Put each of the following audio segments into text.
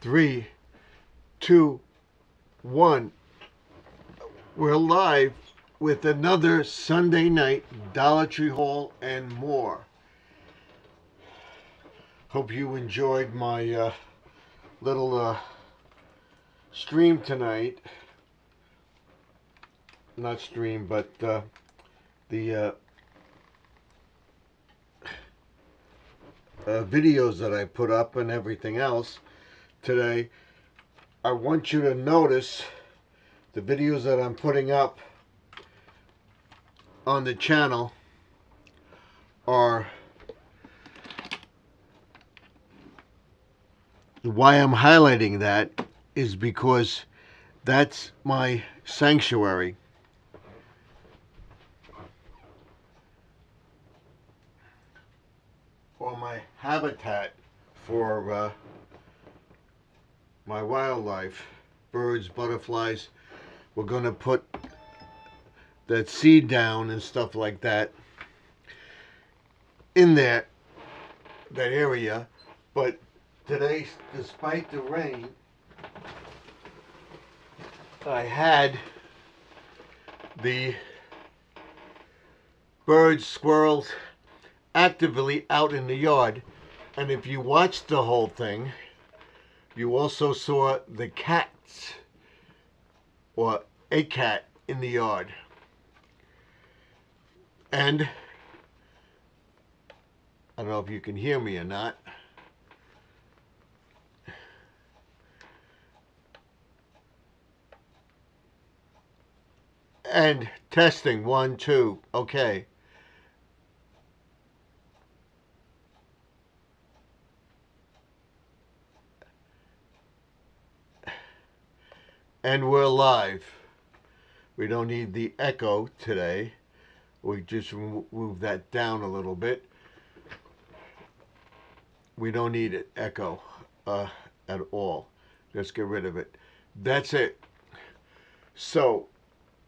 Three, two, one. We're live with another Sunday night Dollar Tree haul and more. Hope you enjoyed my little stream tonight. Not stream, but the videos that I put up and everything else today. I want you to notice the videos that I'm putting up on the channel are why I'm highlighting that is because that's my sanctuary. Or my habitat for my wildlife, birds, butterflies. We're going to put that seed down and stuff like that in that area. But today, despite the rain, I had the birds, squirrels actively out in the yard. And if you watched the whole thing, you also saw the cats, or a cat, in the yard. And I don't know if you can hear me or not. And testing, 1, 2, okay. And we're live. We don't need the echo today. We just move that down a little bit. We don't need it, echo at all. Let's get rid of it. That's it. So,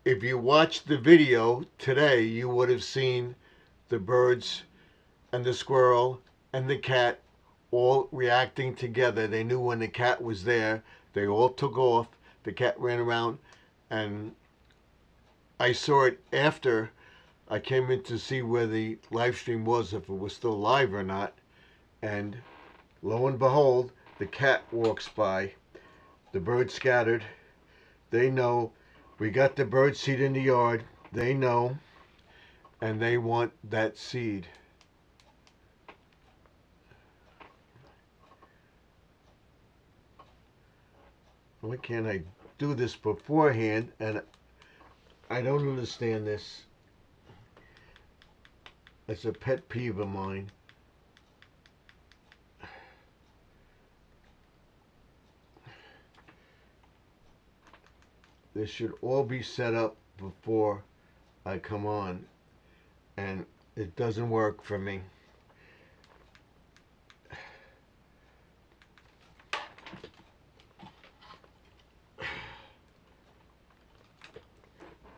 if you watched the video today, you would have seen the birds and the squirrel and the cat all reacting together. They knew when the cat was there. They all took off. The cat ran around, and I saw it after I came in to see where the live stream was, if it was still live or not. And lo and behold, the cat walks by. The birds scattered. They know we got the bird seed in the yard. They know, and they want that seed. Why can't I do this beforehand? And I don't understand this. It's a pet peeve of mine. This should all be set up before I come on, and it doesn't work for me.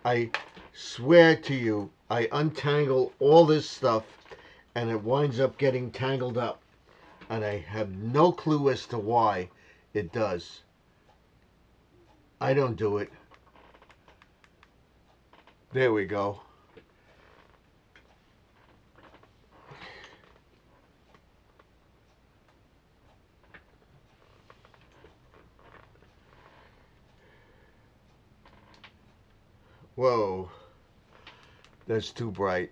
I swear to you, I untangle all this stuff and it winds up getting tangled up. And I have no clue as to why it does. I don't do it. There we go. Whoa. That's too bright.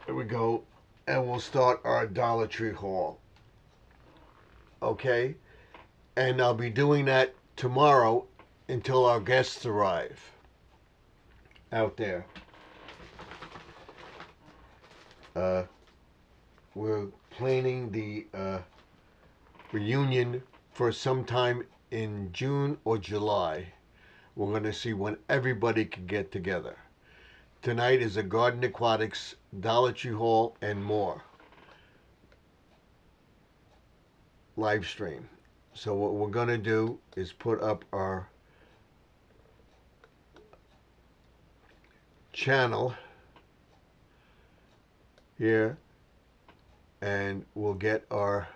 There we go. And we'll start our Dollar Tree haul. Okay? And I'll be doing that tomorrow until our guests arrive out there. We're planning the reunion for sometime in June or July. We're going to see when everybody can get together. Tonight is a Garden Aquatics, Dollar Tree haul, and more live stream. So what we're going to do is put up our channel here, and we'll get our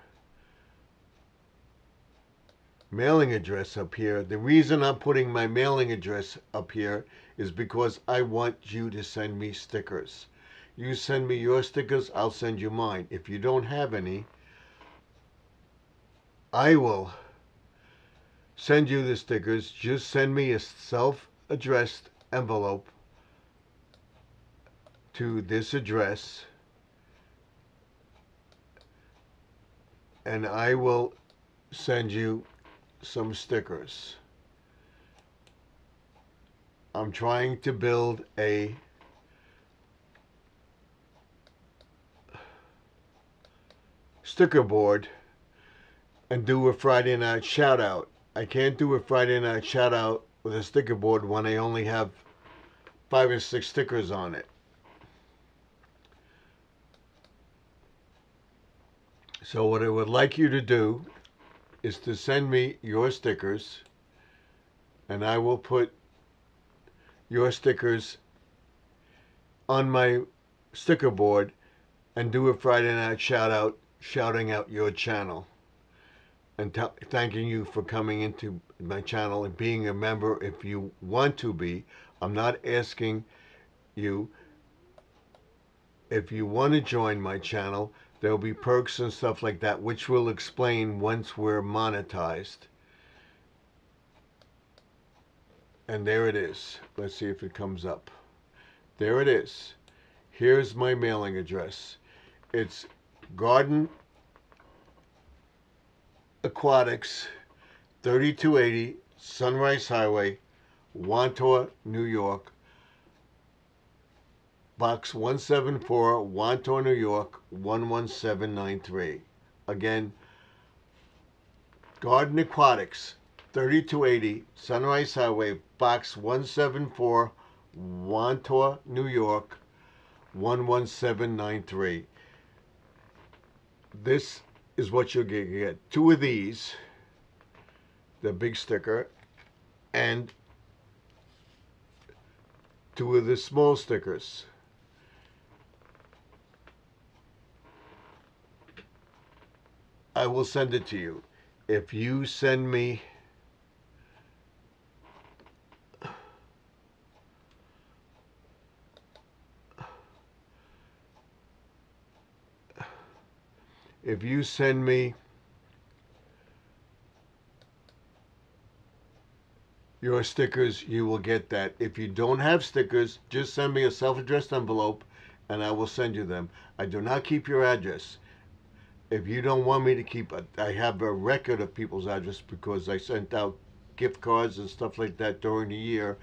mailing address up here. The reason I'm putting my mailing address up here is because I want you to send me stickers. You send me your stickers, I'll send you mine. If you don't have any, I will send you the stickers. Just send me a self-addressed envelope to this address, and I will send you some stickers. I'm trying to build a sticker board and do a Friday night shout out. I can't do a Friday night shout out with a sticker board when I only have 5 or 6 stickers on it. So what I would like you to do is to send me your stickers, and I will put your stickers on my sticker board and do a Friday night shout out, shouting out your channel and thanking you for coming into my channel and being a member if you want to be. I'm not asking you. If you want to join my channel, there'll be perks and stuff like that, which we'll explain once we're monetized. And there it is. Let's see if it comes up. There it is. Here's my mailing address. It's Garden Aquatics, 3280 Sunrise Highway, Wantor, New York. Box 174, Wantor, New York, 11793. Again, Garden Aquatics, 3280 Sunrise Highway, Box 174, Wantor, New York, 11793. This is what you'll get. You get 2 of these, the big sticker, and 2 of the small stickers. I will send it to you. If you send me your stickers, you will get that. If you don't have stickers, just send me a self-addressed envelope and I will send you them. I do not keep your address. If you don't want me to keep it, I have a record of people's address because I sent out gift cards and stuff like that during the year.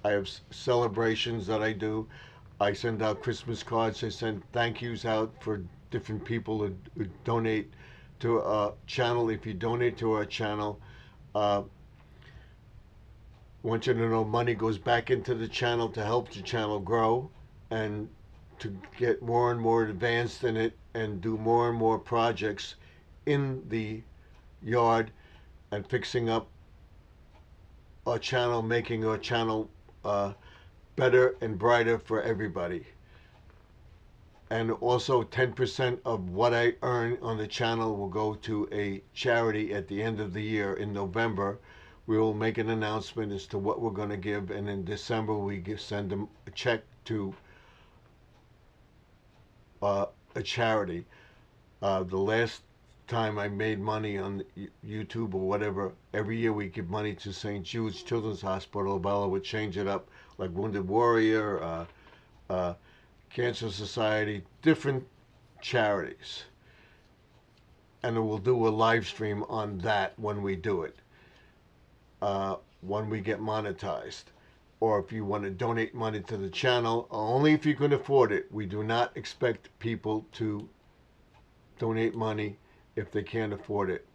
I have celebrations that I do. I send out Christmas cards. I send thank yous out for different people who donate to a channel. If you donate to our channel, I want you to know money goes back into the channel to help the channel grow and to get more and more advanced in it and do more and more projects in the yard and fixing up our channel, making our channel better and brighter for everybody. And also 10% of what I earn on the channel will go to a charity at the end of the year. In November, we will make an announcement as to what we're going to give, and in December we send them a check to a charity. The last time I made money on YouTube or whatever, every year we give money to St. Jude's Children's Hospital. Bella would change it up, like Wounded Warrior, Cancer Society, different charities. And we'll do a live stream on that when we do it, when we get monetized. Or if you want to donate money to the channel, only if you can afford it. We do not expect people to donate money if they can't afford it,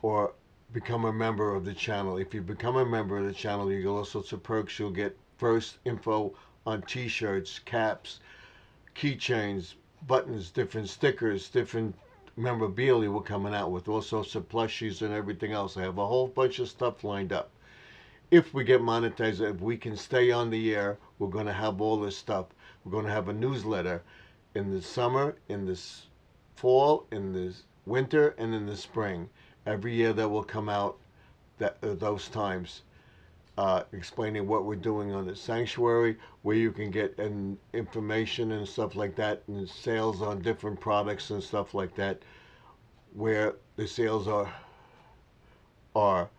or become a member of the channel. If you become a member of the channel, you get all sorts of perks. You'll get first info on t-shirts, caps, keychains, buttons, different stickers, different memorabilia we're coming out with, all sorts of plushies and everything else. I have a whole bunch of stuff lined up. if we get monetized, if we can stay on the air, we're going to have all this stuff. We're going to have a newsletter in the summer, in the fall, in the winter, and in the spring. Every year that will come out those times, explaining what we're doing on the sanctuary, where you can get information and stuff like that, and sales on different products and stuff like that, where the sales are,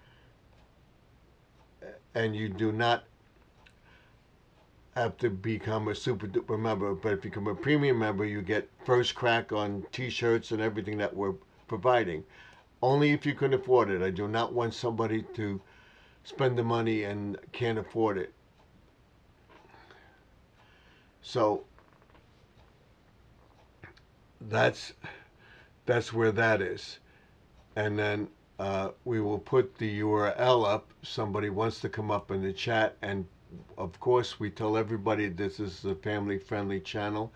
and you do not have to become a super duper member, but if you become a premium member, you get first crack on t-shirts and everything that we're providing. Only if you can afford it. I do not want somebody to spend the money and can't afford it. So that's where that is. And then we will put the URL up. Somebody wants to come up in the chat, and of course we tell everybody this is a family friendly channel.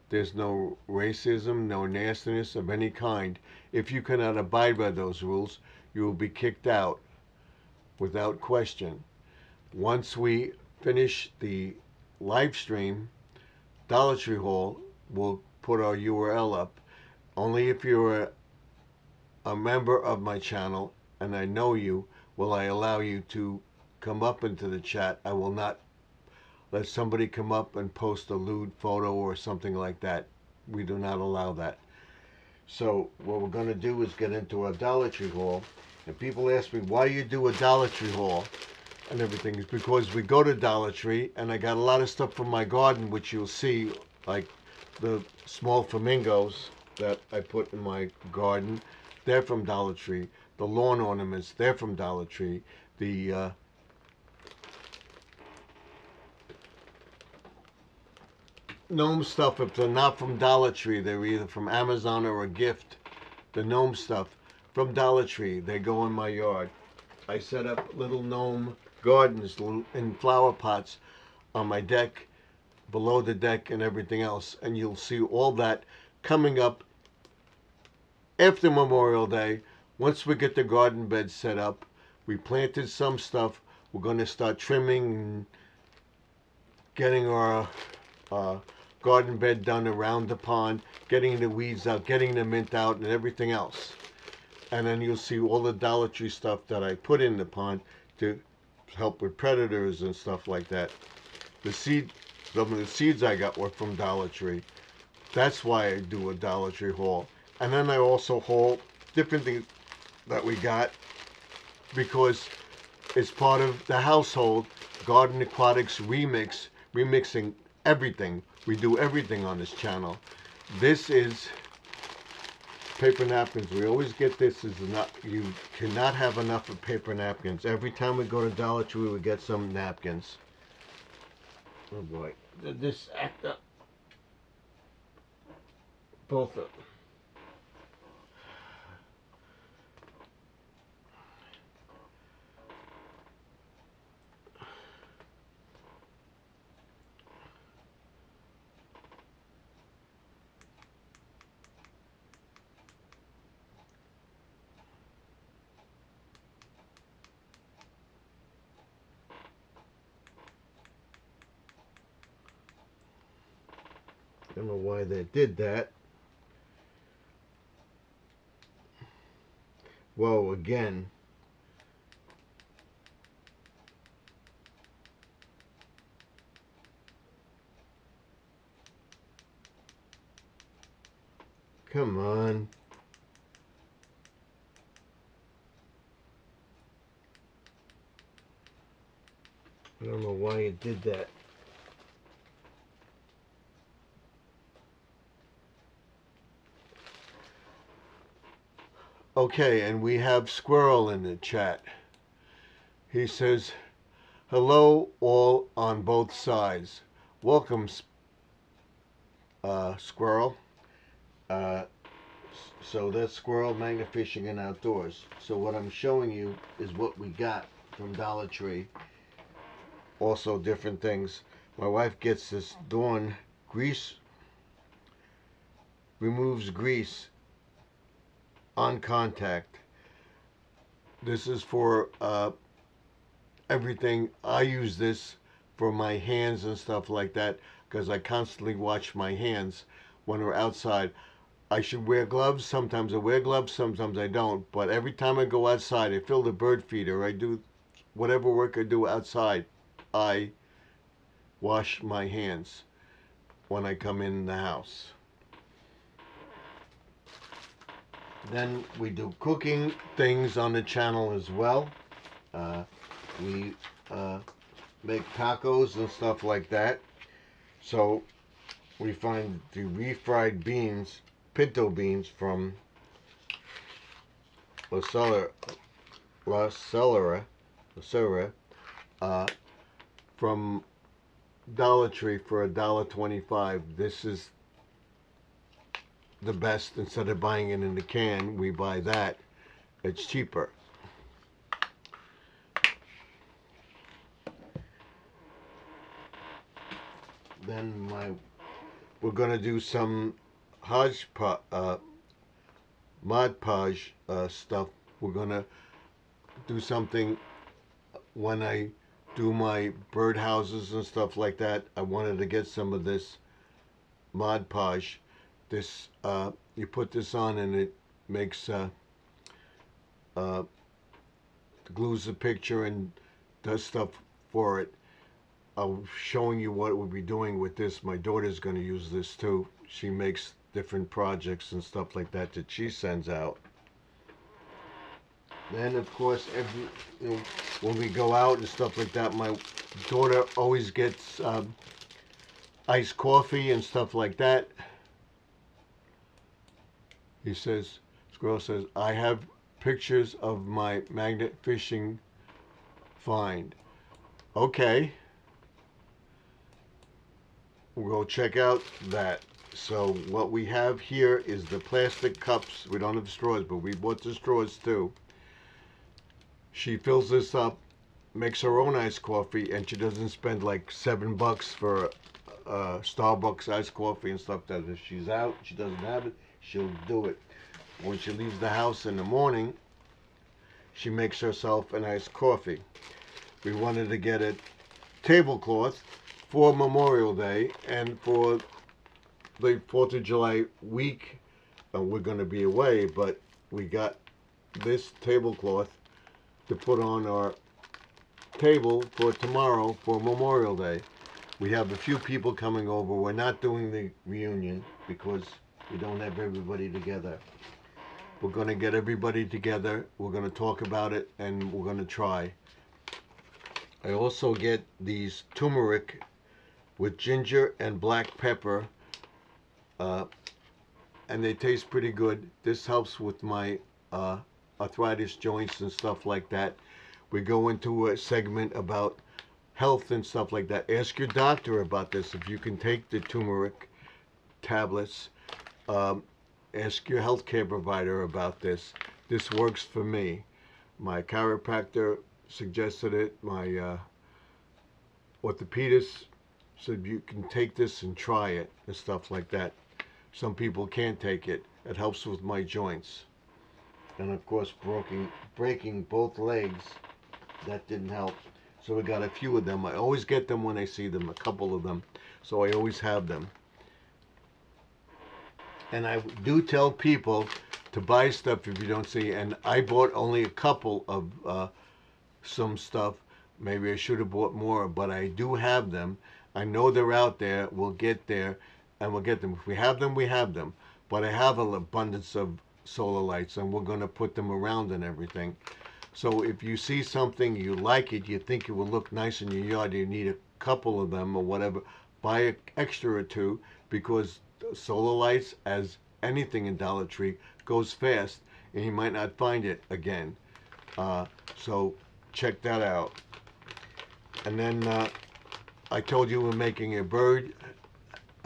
There's no racism, no nastiness of any kind. If you cannot abide by those rules, you will be kicked out without question. Once we finish the live stream, Dollar Tree Hall will put our URL up. Only if you're a member of my channel and I know you will I allow you to come up into the chat. I will not let somebody come up and post a lewd photo or something like that. We do not allow that. So what we're going to do is get into our Dollar Tree haul. And people ask me, why you do a Dollar Tree haul and everything? Is because we go to Dollar Tree and I got a lot of stuff from my garden, which you'll see, like the small flamingos that I put in my garden. They're from Dollar Tree. The lawn ornaments, they're from Dollar Tree. The gnome stuff, if they're not from Dollar Tree, they're either from Amazon or a gift. The gnome stuff from Dollar Tree, they go in my yard. I set up little gnome gardens in flower pots on my deck, below the deck, and everything else. And you'll see all that coming up after Memorial Day. Once we get the garden bed set up, we planted some stuff. We're going to start trimming and getting our garden bed done around the pond, getting the weeds out, getting the mint out, and everything else. And then you'll see all the Dollar Tree stuff that I put in the pond to help with predators and stuff like that. Some of the seeds I got were from Dollar Tree. That's why I do a Dollar Tree haul. And then I also haul different things that we got because it's part of the household Garden Aquatics remixing everything. We do everything on this channel. This is paper napkins. We always get this. Is not, you cannot have enough of paper napkins. Every time we go to Dollar Tree, we get some napkins. Oh boy, did this act up? Both of them. I don't know why they did that. Well, again, come on. I don't know why it did that. Okay, and we have Squirrel in the chat. He says, hello all on both sides. Welcome, Squirrel. So that's Squirrel Magnafishing and Outdoors. So what I'm showing you is what we got from Dollar Tree. Also different things. My wife gets this Dawn grease, removes grease on contact. This is for everything. I use this for my hands and stuff like that because I constantly wash my hands when we're outside. I should wear gloves. Sometimes I wear gloves, sometimes I don't. But every time I go outside, I fill the bird feeder. I do whatever work I do outside. I wash my hands when I come in the house. Then we do cooking things on the channel as well. We make tacos and stuff like that. So we find the refried beans, pinto beans from La Cellera, from Dollar Tree for $1.25. This is the best. Instead of buying it in the can, we buy that. It's cheaper. Then we're gonna do some Mod Podge stuff. We're gonna do something when I do my bird houses and stuff like that. I wanted to get some of this Mod Podge. This you put this on and it makes glues the picture and does stuff for it. I'm showing you what we'll be doing with this. My daughter's going to use this too. She makes different projects and stuff like that that she sends out. Then of course when we go out and stuff like that, my daughter always gets iced coffee and stuff like that. This girl says, I have pictures of my magnet fishing find. Okay. We'll go check out that. So what we have here is the plastic cups. We don't have straws, but we bought the straws too. She fills this up, makes her own iced coffee, and she doesn't spend like $7 for Starbucks iced coffee and stuff. That if she's out, she doesn't have it, she'll do it. When she leaves the house in the morning, she makes herself an iced coffee. We wanted to get a tablecloth for Memorial Day and for the 4th of July week. We're going to be away, but we got this tablecloth to put on our table for tomorrow for Memorial Day. We have a few people coming over. We're not doing the reunion because we don't have everybody together. We're going to get everybody together. We're going to talk about it and we're going to try. I also get these turmeric with ginger and black pepper, and they taste pretty good. This helps with my arthritis joints and stuff like that. We go into a segment about health and stuff like that. Ask your doctor about this, if you can take the turmeric tablets. Ask your healthcare provider about this. This works for me. My chiropractor suggested it. My orthopedist said you can take this and try it and stuff like that. Some people can't take it. It helps with my joints. And of course breaking both legs, that didn't help. So we got a few of them. I always get them when I see them, a couple of them. So I always have them. And I do tell people to buy stuff if you don't see. And I bought only a couple of some stuff. Maybe I should have bought more, but I do have them. I know they're out there. We'll get there and we'll get them. If we have them, we have them. But I have an abundance of solar lights and we're going to put them around and everything. So if you see something, you like it, you think it will look nice in your yard, you need a couple of them or whatever, buy an extra or two, because solar lights, as anything in Dollar Tree, goes fast and you might not find it again. So check that out. And then I told you we're making a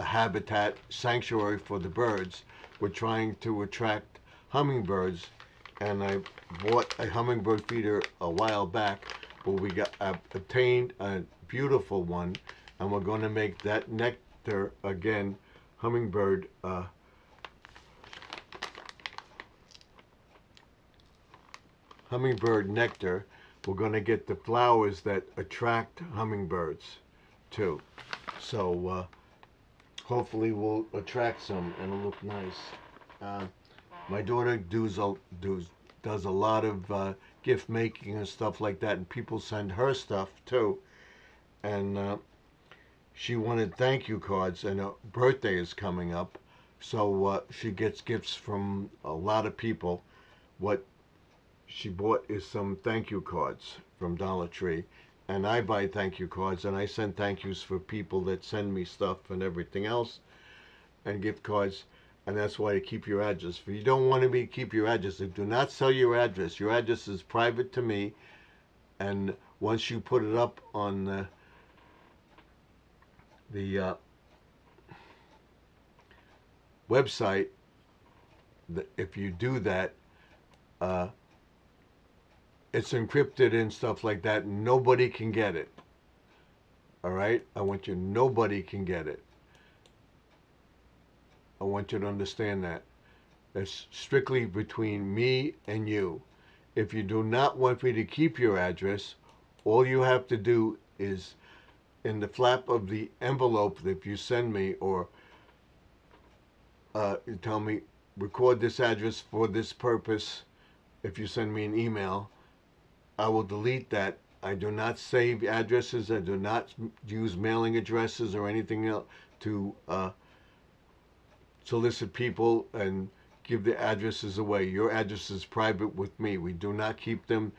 habitat sanctuary for the birds. We're trying to attract hummingbirds, and I bought a hummingbird feeder a while back, but we obtained a beautiful one, and we're going to make that nectar again, hummingbird nectar. we're going to get the flowers that attract hummingbirds too. So hopefully we'll attract some and it'll look nice. My daughter does a lot of gift making and stuff like that, and people send her stuff too. And she wanted thank you cards, and her birthday is coming up, so she gets gifts from a lot of people. What she bought is some thank you cards from Dollar Tree, and I buy thank you cards, and I send thank yous for people that send me stuff and everything else, and gift cards. And that's why you keep your address. If you don't want me to keep your address, do not sell your address. Your address is private to me, and once you put it up on the website, if you do that, uh, it's encrypted and stuff like that. Nobody can get it. All right? I want you, nobody can get it. I want you to understand that. It's strictly between me and you. If you do not want me to keep your address, all you have to do is in the flap of the envelope that you send me, or you tell me, record this address for this purpose. If you send me an email, I will delete that. I do not save addresses. I do not use mailing addresses or anything else to solicit people and give the addresses away. Your address is private with me. We do not keep them.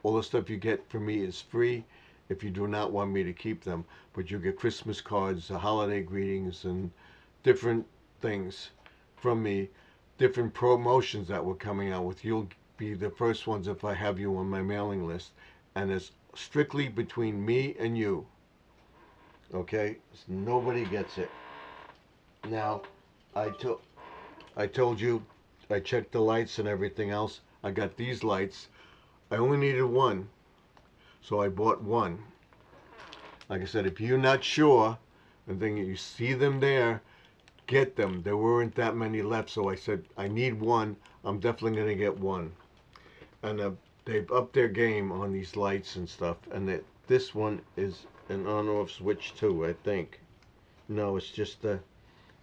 All the stuff you get from me is free if you do not want me to keep them. But you get Christmas cards, holiday greetings, and different things from me, different promotions that we're coming out with. You'll be the first ones if I have you on my mailing list. And it's strictly between me and you. Okay? So nobody gets it. Now, I told you I checked the lights and everything else. I got these lights. I only needed one, so I bought one. Like I said, if you're not sure, and then you see them there, get them. There weren't that many left, so I said, I need one. I'm definitely going to get one. And they've upped their game on these lights and stuff. And this one is an on-off switch too, I think. No, it's just the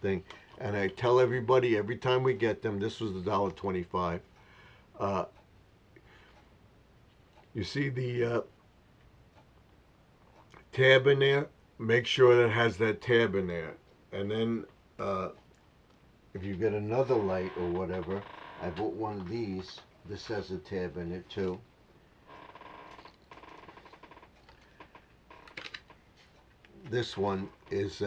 thing. And I tell everybody every time we get them, this was $1.25. You see the tab in there? Make sure that it has that tab in there. And then if you get another light or whatever, I bought one of these. This has a tab in it too. This one is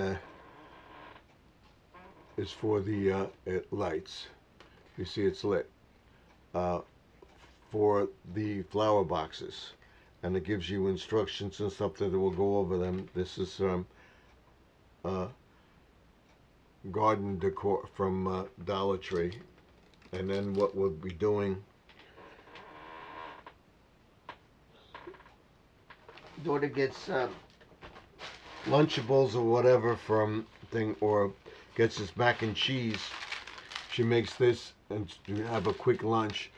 for the lights. You see it's lit. For the flower boxes, and it gives you instructions and stuff that will go over them. This is garden decor from Dollar Tree. And then what we'll be doing, daughter gets Lunchables or whatever from thing, or gets this mac and cheese. She makes this and to have a quick lunch.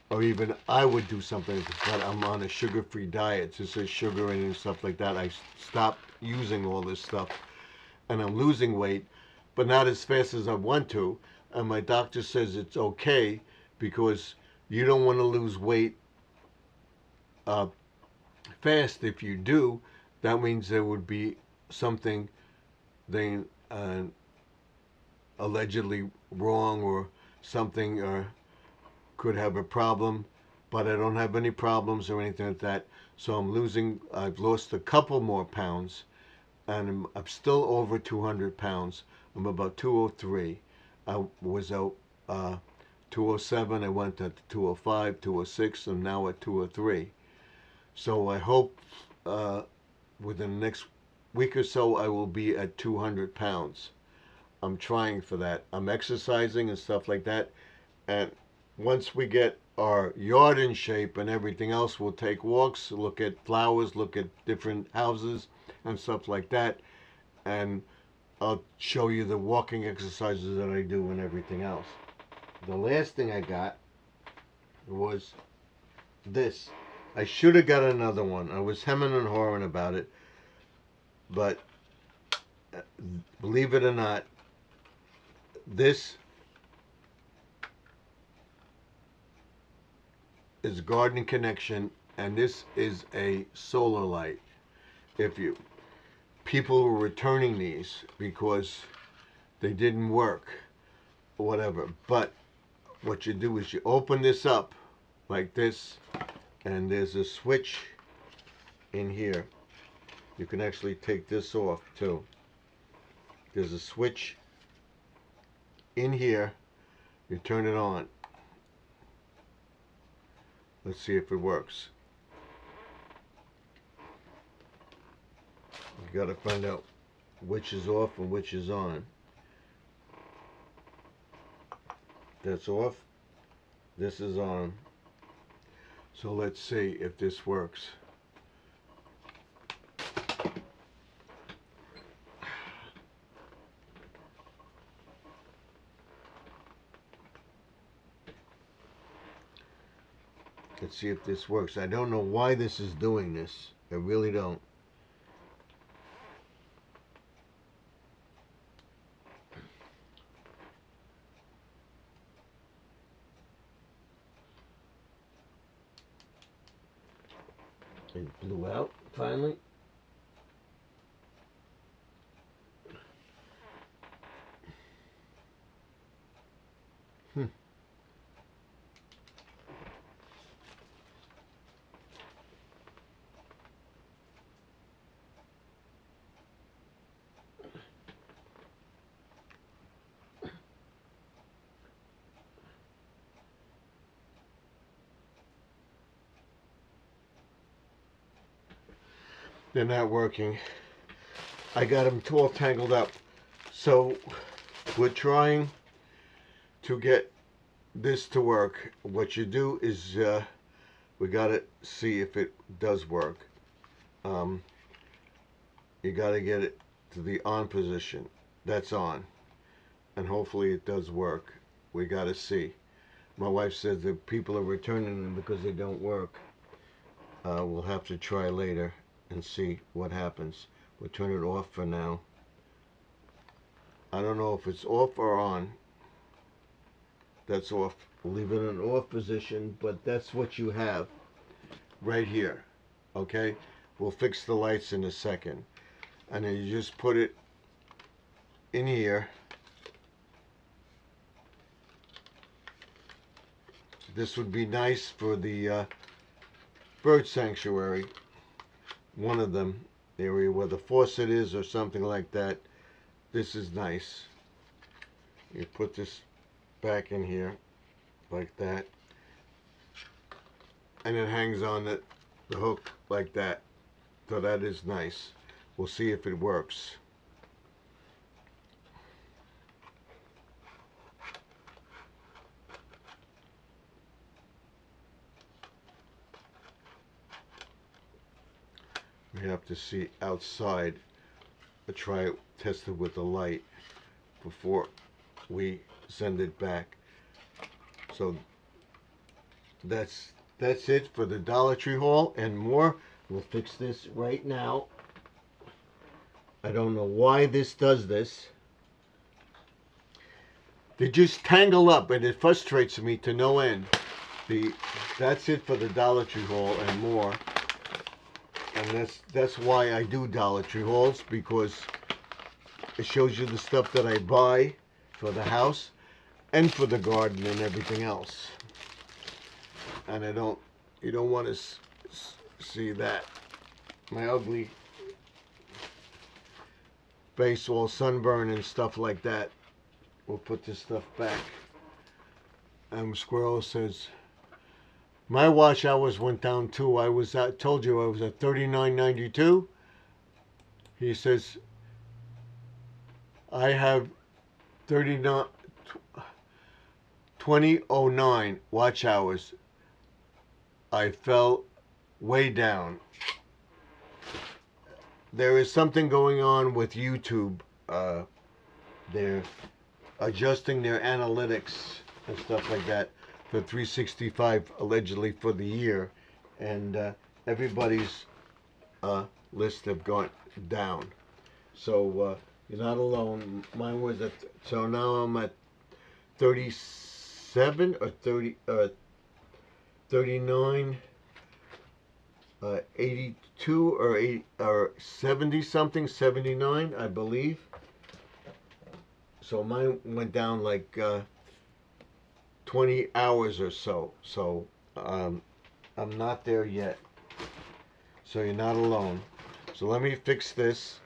Or even I would do something, but I'm on a sugar-free diet. So there's sugar in it and stuff like that. I stopped using all this stuff, and I'm losing weight, but not as fast as I want to. And my doctor says it's okay because you don't want to lose weight fast. If you do, that means there would be something then allegedly wrong or something, or could have a problem, but I don't have any problems or anything like that. So I've lost a couple more pounds, and I'm still over 200 pounds. I'm about 203. I was out 207. I went to 205, 206, and now at 203. So I hope within the next week or so I will be at 200 pounds. I'm trying for that. I'm exercising and stuff like that, and once we get our yard in shape and everything else, we'll take walks, look at flowers, look at different houses and stuff like that. And I'll show you the walking exercises that I do and everything else. The last thing I got was this. I should have got another one. I was hemming and hawing about it, but believe it or not, this is garden connection, and this is a solar light. If you people were returning these because they didn't work or whatever, but what you do is you open this up like this, and there's a switch in here. You can actually take this off too. There's a switch in here. You turn it on. Let's see if it works. You got to find out which is off and which is on. That's off. This is on. So let's see if this works. Let's see if this works. I don't know why this is doing this. I really don't. It blew out finally. They're not working. I got them all tangled up. So we're trying to get this to work. What you do is we got to see if it does work. You got to get it to the on position. That's on. And hopefully it does work. We got to see. My wife says that people are returning them because they don't work. We'll have to try later and see what happens. We'll turn it off for now. I don't know if it's off or on. That's off. We'll leave it in an off position, but that's what you have right here. Okay? We'll fix the lights in a second. And then you just put it in here. This would be nice for the bird sanctuary. One of them, area where the faucet is or something like that. This is nice. You put this back in here like that, and it hangs on the hook like that. So that is nice. We'll see if it works. We have to see outside. Try it, test it with the light before we send it back. So that's it for the Dollar Tree haul and more. We'll fix this right now. I don't know why this does this. They just tangle up and it frustrates me to no end. That's it for the Dollar Tree haul and more. And that's why I do Dollar Tree hauls, because it shows you the stuff that I buy for the house and for the garden and everything else. And you don't want to see that. My ugly face all sunburn and stuff like that. We'll put this stuff back. Squirrel says, my watch hours went down too. Told you I was at 39.92. He says, I have 2009 watch hours. I fell way down. There is something going on with YouTube. They're adjusting their analytics and stuff like that for 365 allegedly for the year, and everybody's list have gone down. So you're not alone. Mine was at, so now I'm at 37 or 39, 82 or 8 or 70 something, 79, I believe. So mine went down like 20 hours or so. So I'm not there yet. So you're not alone. So let me fix this.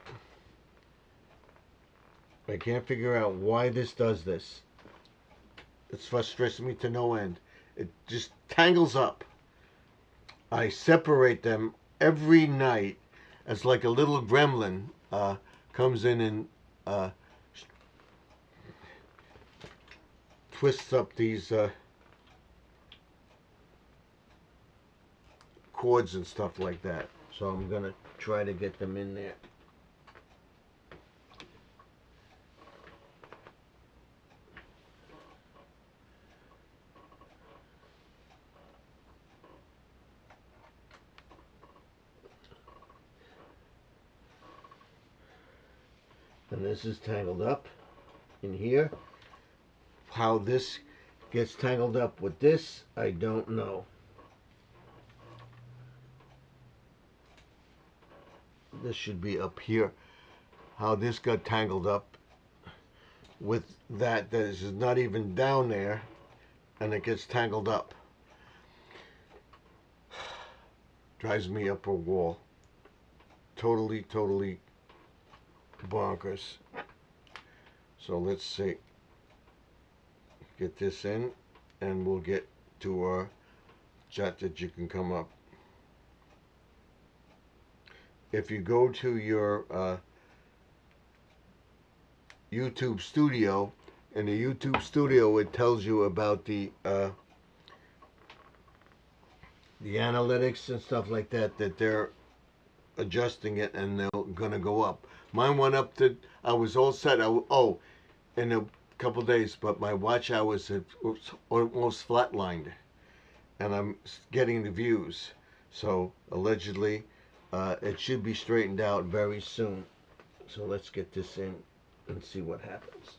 I can't figure out why this does this. It frustrates me to no end. It just tangles up. I separate them every night as like a little gremlin comes in and twists up these cords and stuff like that. So I'm going to try to get them in there. And this is tangled up in here. How this gets tangled up with this, I don't know. This should be up here. How this got tangled up with that is not even down there, and it gets tangled up. Drives me up a wall. Totally bonkers. So let's see. Get this in, and we'll get to our chat that you can come up. If you go to your YouTube studio, in the YouTube studio it tells you about the analytics and stuff like that, that they're adjusting it and they're gonna go up. Mine went up to, I was all set. In a couple days, but my watch hours had almost flatlined, and I'm getting the views. So allegedly, it should be straightened out very soon. So let's get this in and see what happens.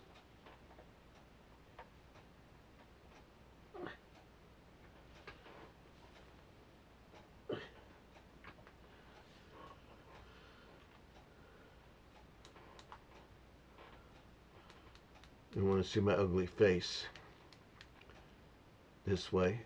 You want to see my ugly face? This way.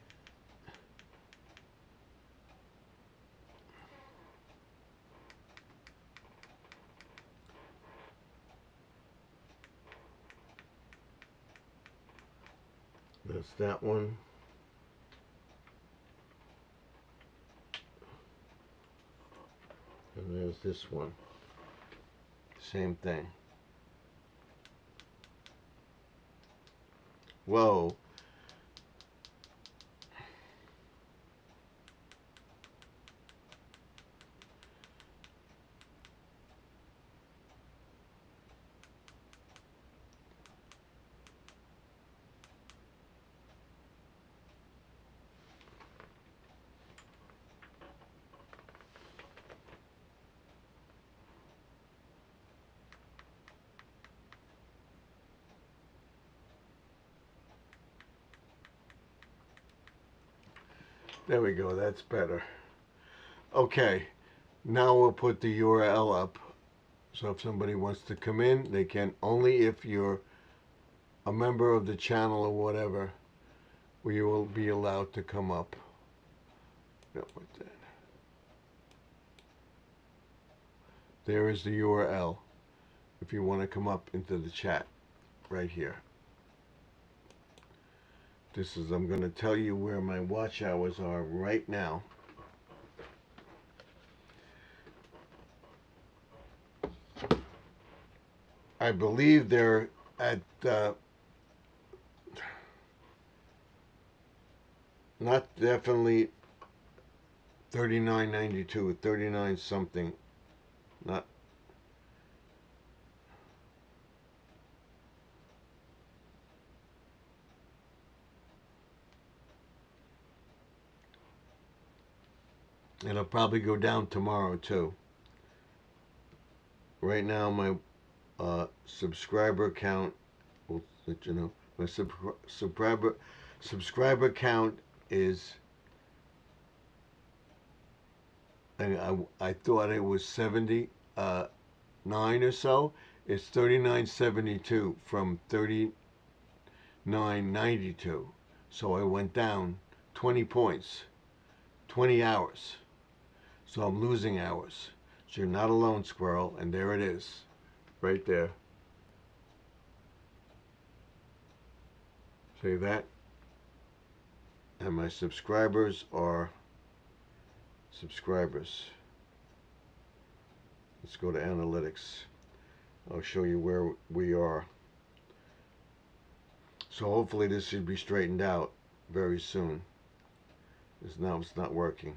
That's that one. And there's this one. Same thing. Whoa. There we go, that's better. Okay, now we'll put the URL up. So if somebody wants to come in, they can, only if you're a member of the channel or whatever, we will be allowed to come up. There is the URL if you want to come up into the chat right here. This is, I'm going to tell you where my watch hours are right now. I believe they're at not definitely 39.92, 39 something. Not. It'll probably go down tomorrow too. Right now, my subscriber count will let you know. My subscriber count is. I thought it was 79 or so. It's 39.72 from 39.92. So I went down 20 points, 20 hours. So I'm losing hours. So you're not alone, squirrel. And there it is, right there. See that? And my subscribers are subscribers. Let's go to analytics. I'll show you where we are. So hopefully this should be straightened out very soon. Because now it's not working.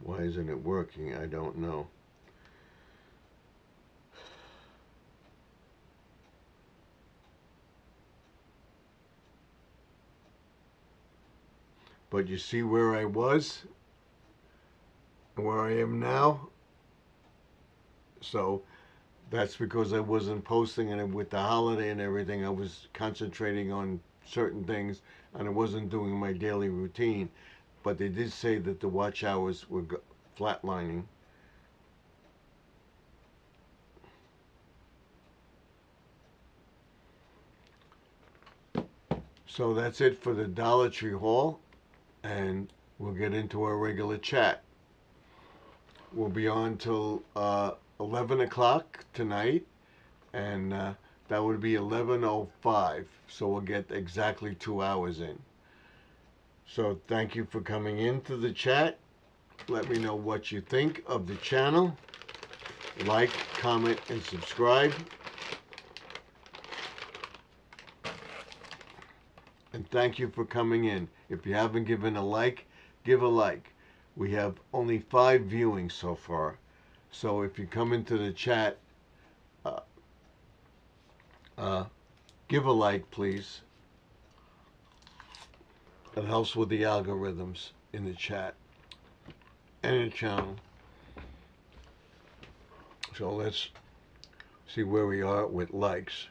Why isn't it working? I don't know. But you see where I was and where I am now? So that's because I wasn't posting, and with the holiday and everything, I was concentrating on certain things and I wasn't doing my daily routine. But they did say that the watch hours were flatlining. So that's it for the Dollar Tree haul, and we'll get into our regular chat. We'll be on till 11 o'clock tonight, and that would be 11:05. So we'll get exactly 2 hours in. So thank you for coming into the chat. Let me know what you think of the channel. Like, comment, and subscribe. And thank you for coming in. If you haven't given a like, give a like. We have only 5 viewings so far. So if you come into the chat, give a like, please. It helps with the algorithms in the chat and in the channel. So let's see where we are with likes.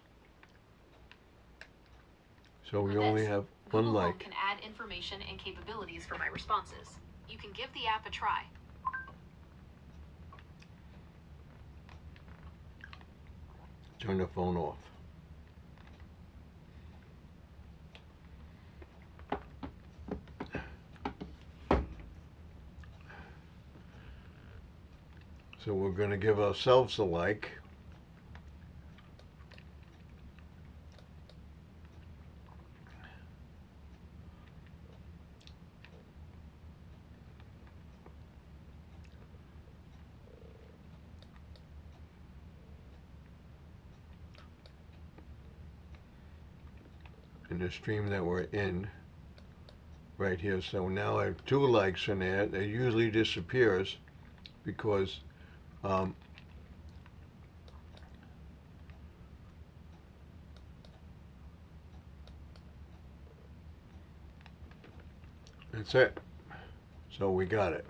So we only have one Google Home like. can add information and capabilities for my responses. You can give the app a try. Turn the phone off. So we're going to give ourselves a like. In the stream that we're in right here. So now I have 2 likes in there. It usually disappears because that's it. So we got it.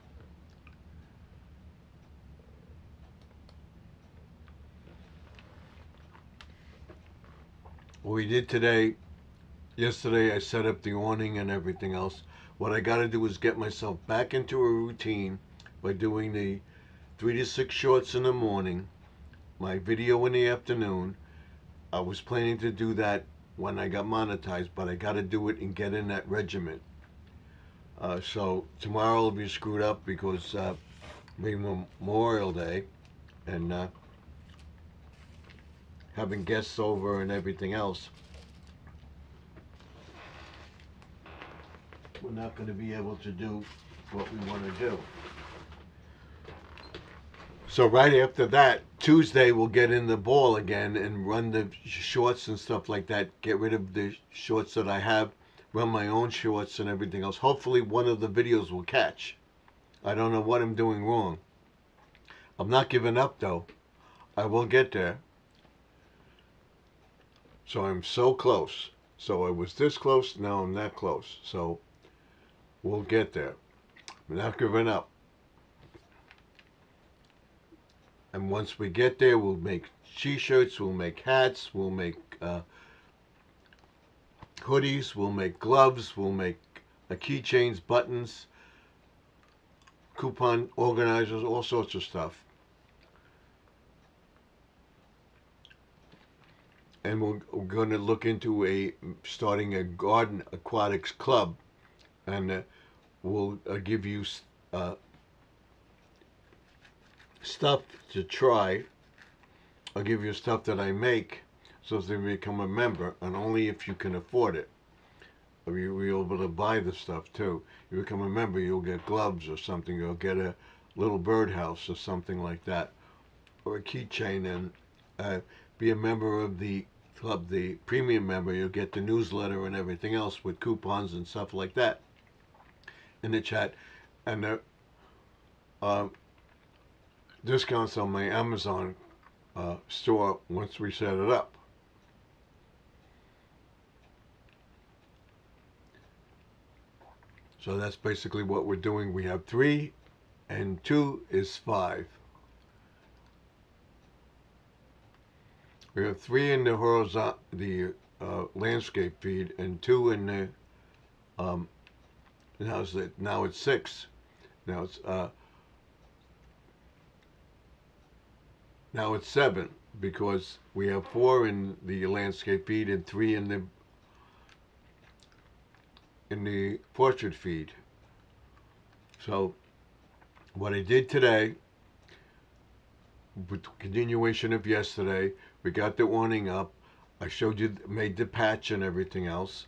What we did today, yesterday I set up the awning and everything else. What I got to do is get myself back into a routine by doing the 3 to 6 shorts in the morning, my video in the afternoon. I was planning to do that when I got monetized, but I got to do it and get in that regiment. So tomorrow will be screwed up because being Memorial Day and having guests over and everything else. we're not going to be able to do what we want to do. So right after that, Tuesday we'll get in the ball again and run the shorts and stuff like that. Get rid of the shorts that I have, run my own shorts and everything else. Hopefully one of the videos will catch. I don't know what I'm doing wrong. I'm not giving up though. I will get there. So I'm so close. So I was this close, now I'm that close. So we'll get there. I'm not giving up. And once we get there, we'll make t-shirts, we'll make hats, we'll make hoodies, we'll make gloves, we'll make keychains, buttons, coupon organizers, all sorts of stuff. And we're going to look into starting a garden aquatics club, and we'll give you stuff to try. I'll give you stuff that I make so that you become a member, and only if you can afford it. Or you'll be able to buy the stuff too. You become a member, you'll get gloves or something, you'll get a little birdhouse or something like that, or a keychain, and be a member of the club, the premium member. You'll get the newsletter and everything else with coupons and stuff like that in the chat, and discounts on my Amazon store once we set it up. So that's basically what we're doing. We have 3, and 2 is 5. We have 3 in the horizontal, the landscape feed, and 2 in the now it's 6. Now it's 7 because we have 4 in the landscape feed and 3 in the portrait feed. So what I did today, with the continuation of yesterday, we got the awning up. I showed you, made the patch and everything else,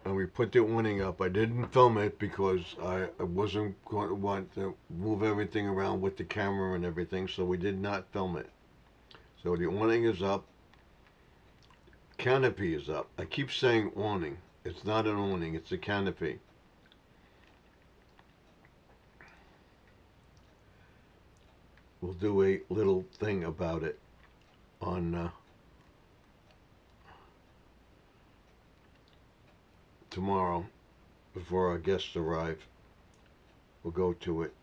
and we put the awning up. I didn't film it because I wasn't going to want to move everything around with the camera and everything, so we did not film it. So the awning is up. Canopy is up. I keep saying awning. It's not an awning, it's a canopy. We'll do a little thing about it on tomorrow before our guests arrive. We'll go to it.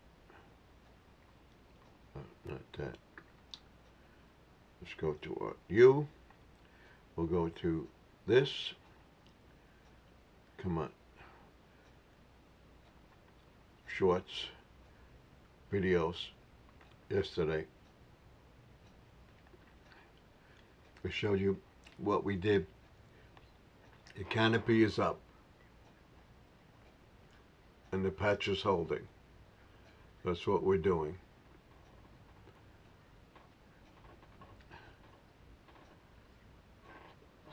Not that. Let's go to our U. We'll go to this. Come on. Shorts. Videos. Yesterday. We showed you what we did. The canopy is up. And the patch is holding. That's what we're doing.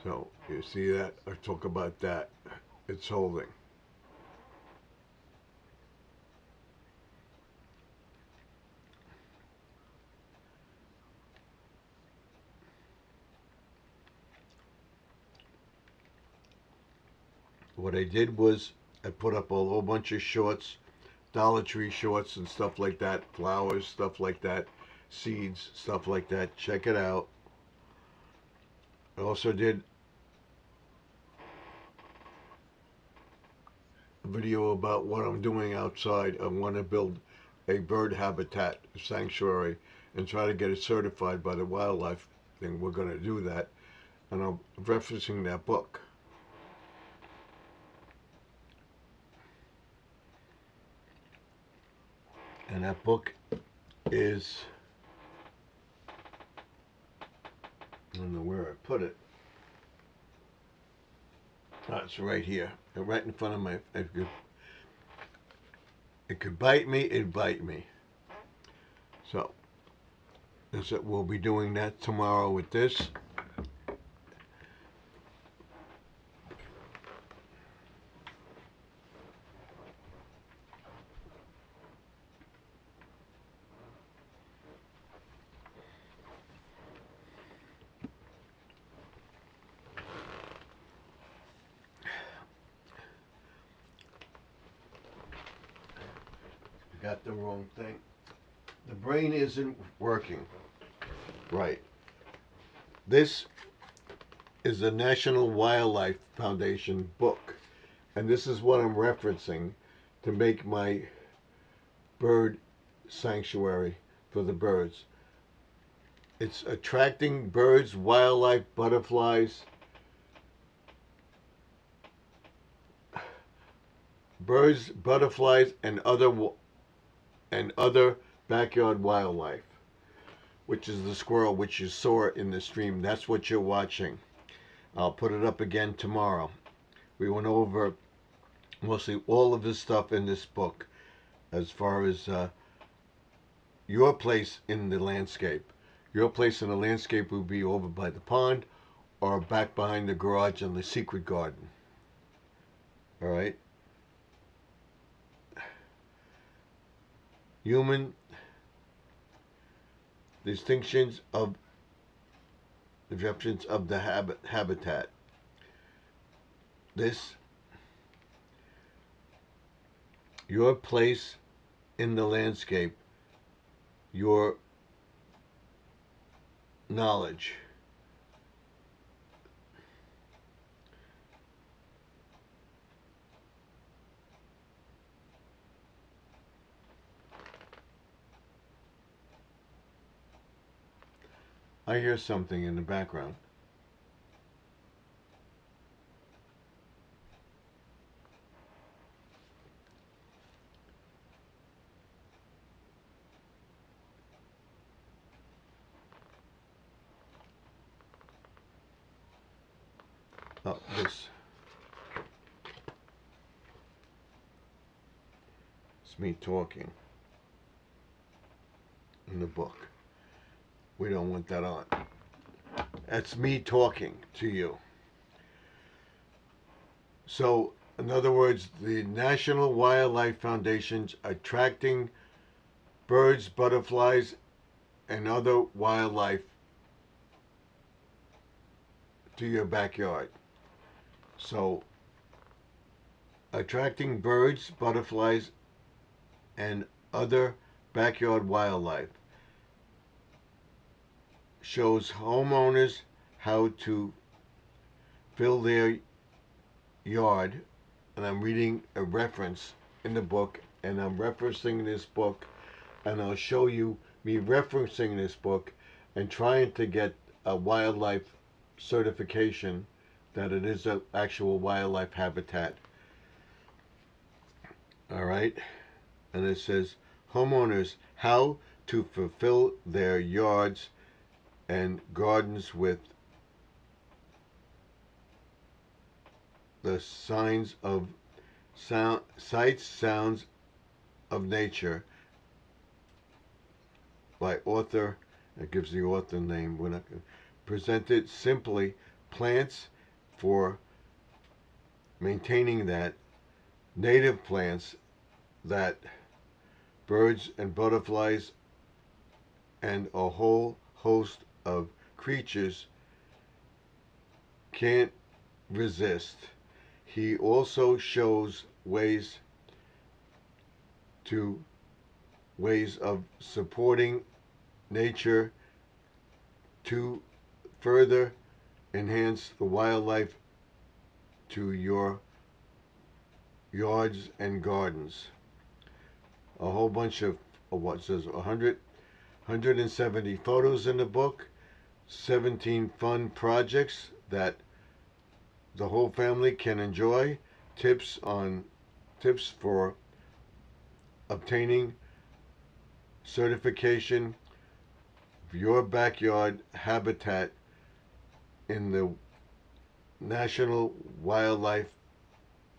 So, you see that? I talk about that. It's holding. What I did was I put up a whole bunch of shorts, Dollar Tree shorts and stuff like that, flowers, stuff like that, seeds, stuff like that. Check it out. I also did a video about what I'm doing outside. I want to build a bird habitat sanctuary and try to get it certified by the wildlife thing. We're going to do that. And I'm referencing that book. And that book is, I don't know where I put it. Oh, it's right here, right in front of my, it could bite me, it'd bite me. So, we'll be doing that tomorrow with this. got the wrong thing. The brain isn't working right. This is the National Wildlife Foundation book, and this is what I'm referencing to make my bird sanctuary for the birds. It's attracting birds, wildlife, butterflies, and other backyard wildlife, which is the squirrel which you saw in the stream. That's what you're watching. I'll put it up again tomorrow. We went over mostly all of this stuff in this book as far as your place in the landscape. Your place in the landscape would be over by the pond or back behind the garage in the secret garden. All right? Human distinctions of the habitat. This, your place in the landscape, your knowledge. I hear something in the background. Oh, this. It's me talking in the book. We don't want that on. That's me talking to you. So, in other words, the National Wildlife Foundation's attracting birds, butterflies, and other wildlife to your backyard. So, attracting birds, butterflies, and other backyard wildlife shows homeowners how to fill their yard. And I'm reading a reference in the book, and I'm referencing this book, and I'll show you me referencing this book and trying to get a wildlife certification that it is an actual wildlife habitat. All right, and it says homeowners how to fulfill their yards and gardens with the signs of sights, sounds of nature by author. It gives the author name. We're not going to present it simply. Plants for maintaining that, native plants that birds and butterflies and a whole host of creatures can't resist. He also shows ways of supporting nature to further enhance the wildlife to your yards and gardens. A whole bunch of what says 170 photos in the book, 17 fun projects that the whole family can enjoy, tips for obtaining certification of your backyard habitat in the National Wildlife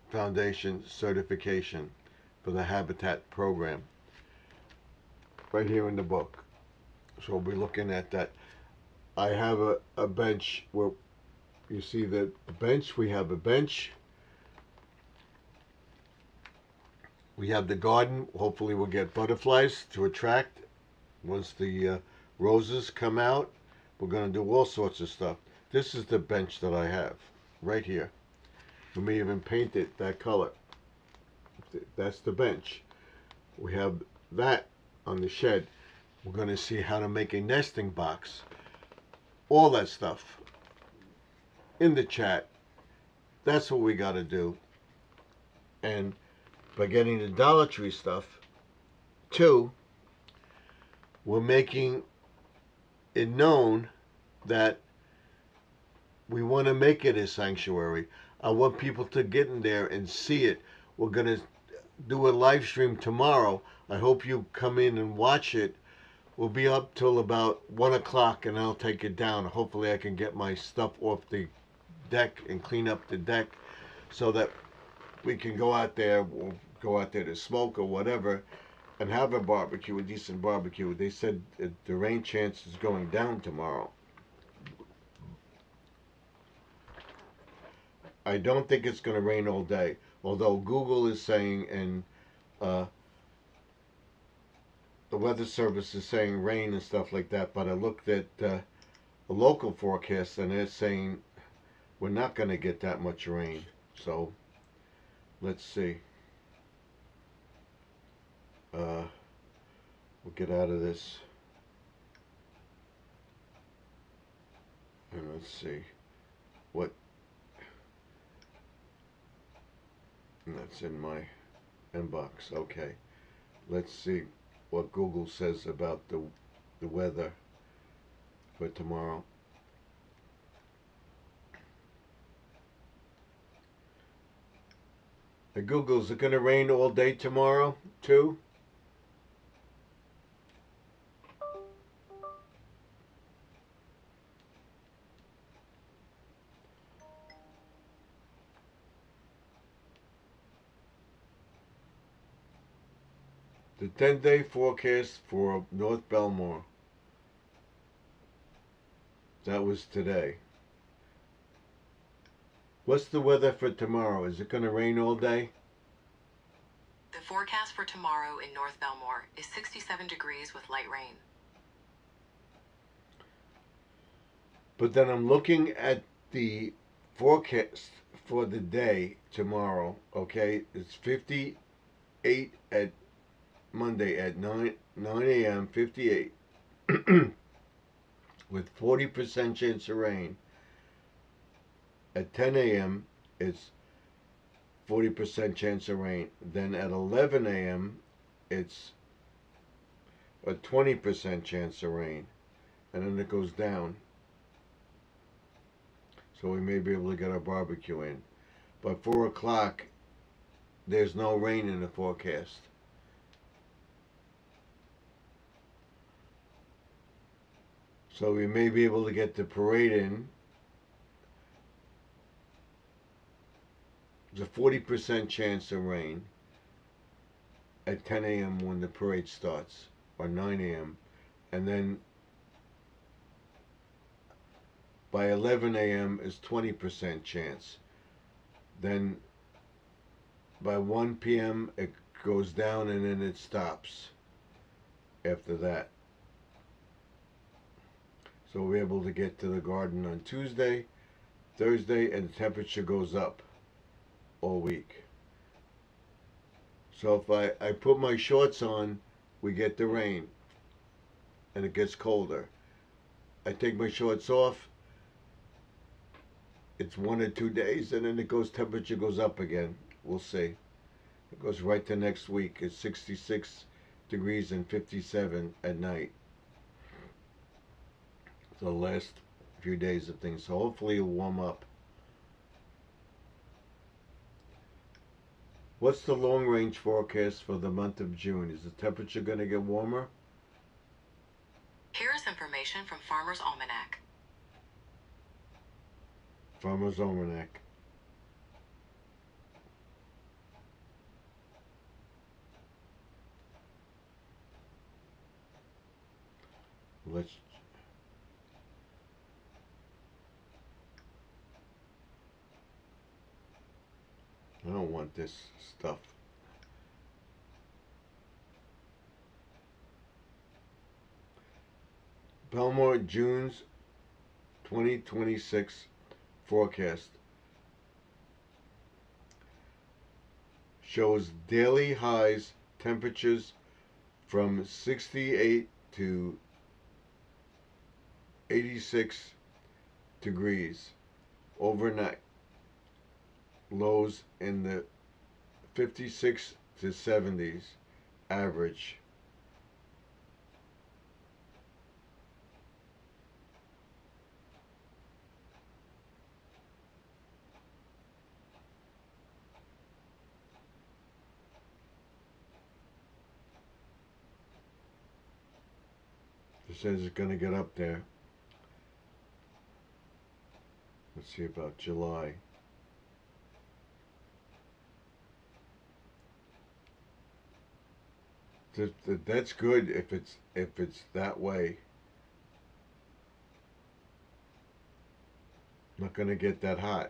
Foundation certification for the habitat program right here in the book. So we'll be looking at that. I have a bench where you see the bench. We have a bench. We have the garden. Hopefully we'll get butterflies to attract once the roses come out. We're going to do all sorts of stuff. This is the bench that I have right here. We may even paint it that color. That's the bench. We have that on the shed. We're going to see how to make a nesting box. All that stuff in the chat. That's what we got to do. And by getting the Dollar Tree stuff, too, we're making it known that we want to make it a sanctuary. I want people to get in there and see it. We're going to do a live stream tomorrow. I hope you come in and watch it. We'll be up till about 1 o'clock and I'll take it down. Hopefully I can get my stuff off the deck and clean up the deck so that we can go out there. We'll go out there to smoke or whatever and have a barbecue, a decent barbecue. They said the rain chance is going down tomorrow. I don't think it's going to rain all day, although Google is saying and the weather service is saying rain and stuff like that. But I looked at the local forecast and they're saying we're not going to get that much rain. So let's see. We'll get out of this. And let's see what. That's in my inbox. Okay. Let's see what Google says about the weather for tomorrow. Google, is it going to rain all day tomorrow too? The 10-day forecast for North Belmore. That was today. What's the weather for tomorrow? Is it going to rain all day? The forecast for tomorrow in North Belmore is 67 degrees with light rain. But then I'm looking at the forecast for the day tomorrow, okay? It's 58 at Monday at 9 a.m., 58. With 40% chance of rain. At 10 a.m., it's 40% chance of rain. Then at 11 a.m., it's a 20% chance of rain. And then it goes down. So we may be able to get our barbecue in. By 4 o'clock, there's no rain in the forecast. So we may be able to get the parade in. There's a 40% chance of rain at 10 a.m. when the parade starts, or 9 a.m. And then by 11 a.m. is 20% chance. Then by 1 p.m. it goes down and then it stops after that. So we're able to get to the garden on Tuesday, Thursday, and the temperature goes up all week. So if I put my shorts on, we get the rain and it gets colder. I take my shorts off, it's 1 or 2 days, and then temperature goes up again. We'll see. It goes right to next week. It's 66 degrees and 57 at night. So the last few days of things. So hopefully it'll warm up. What's the long range forecast for the month of June? Is the temperature going to get warmer? Here is information from Farmer's Almanac. Farmer's Almanac. Let's. I don't want this stuff. Belmore June's 2026 forecast shows daily highs temperatures from 68 to 86 degrees overnight. Lows in the 56 to 70s average. It says it's going to get up there. Let's see about July. That's good if it's that way. Not going to get that hot.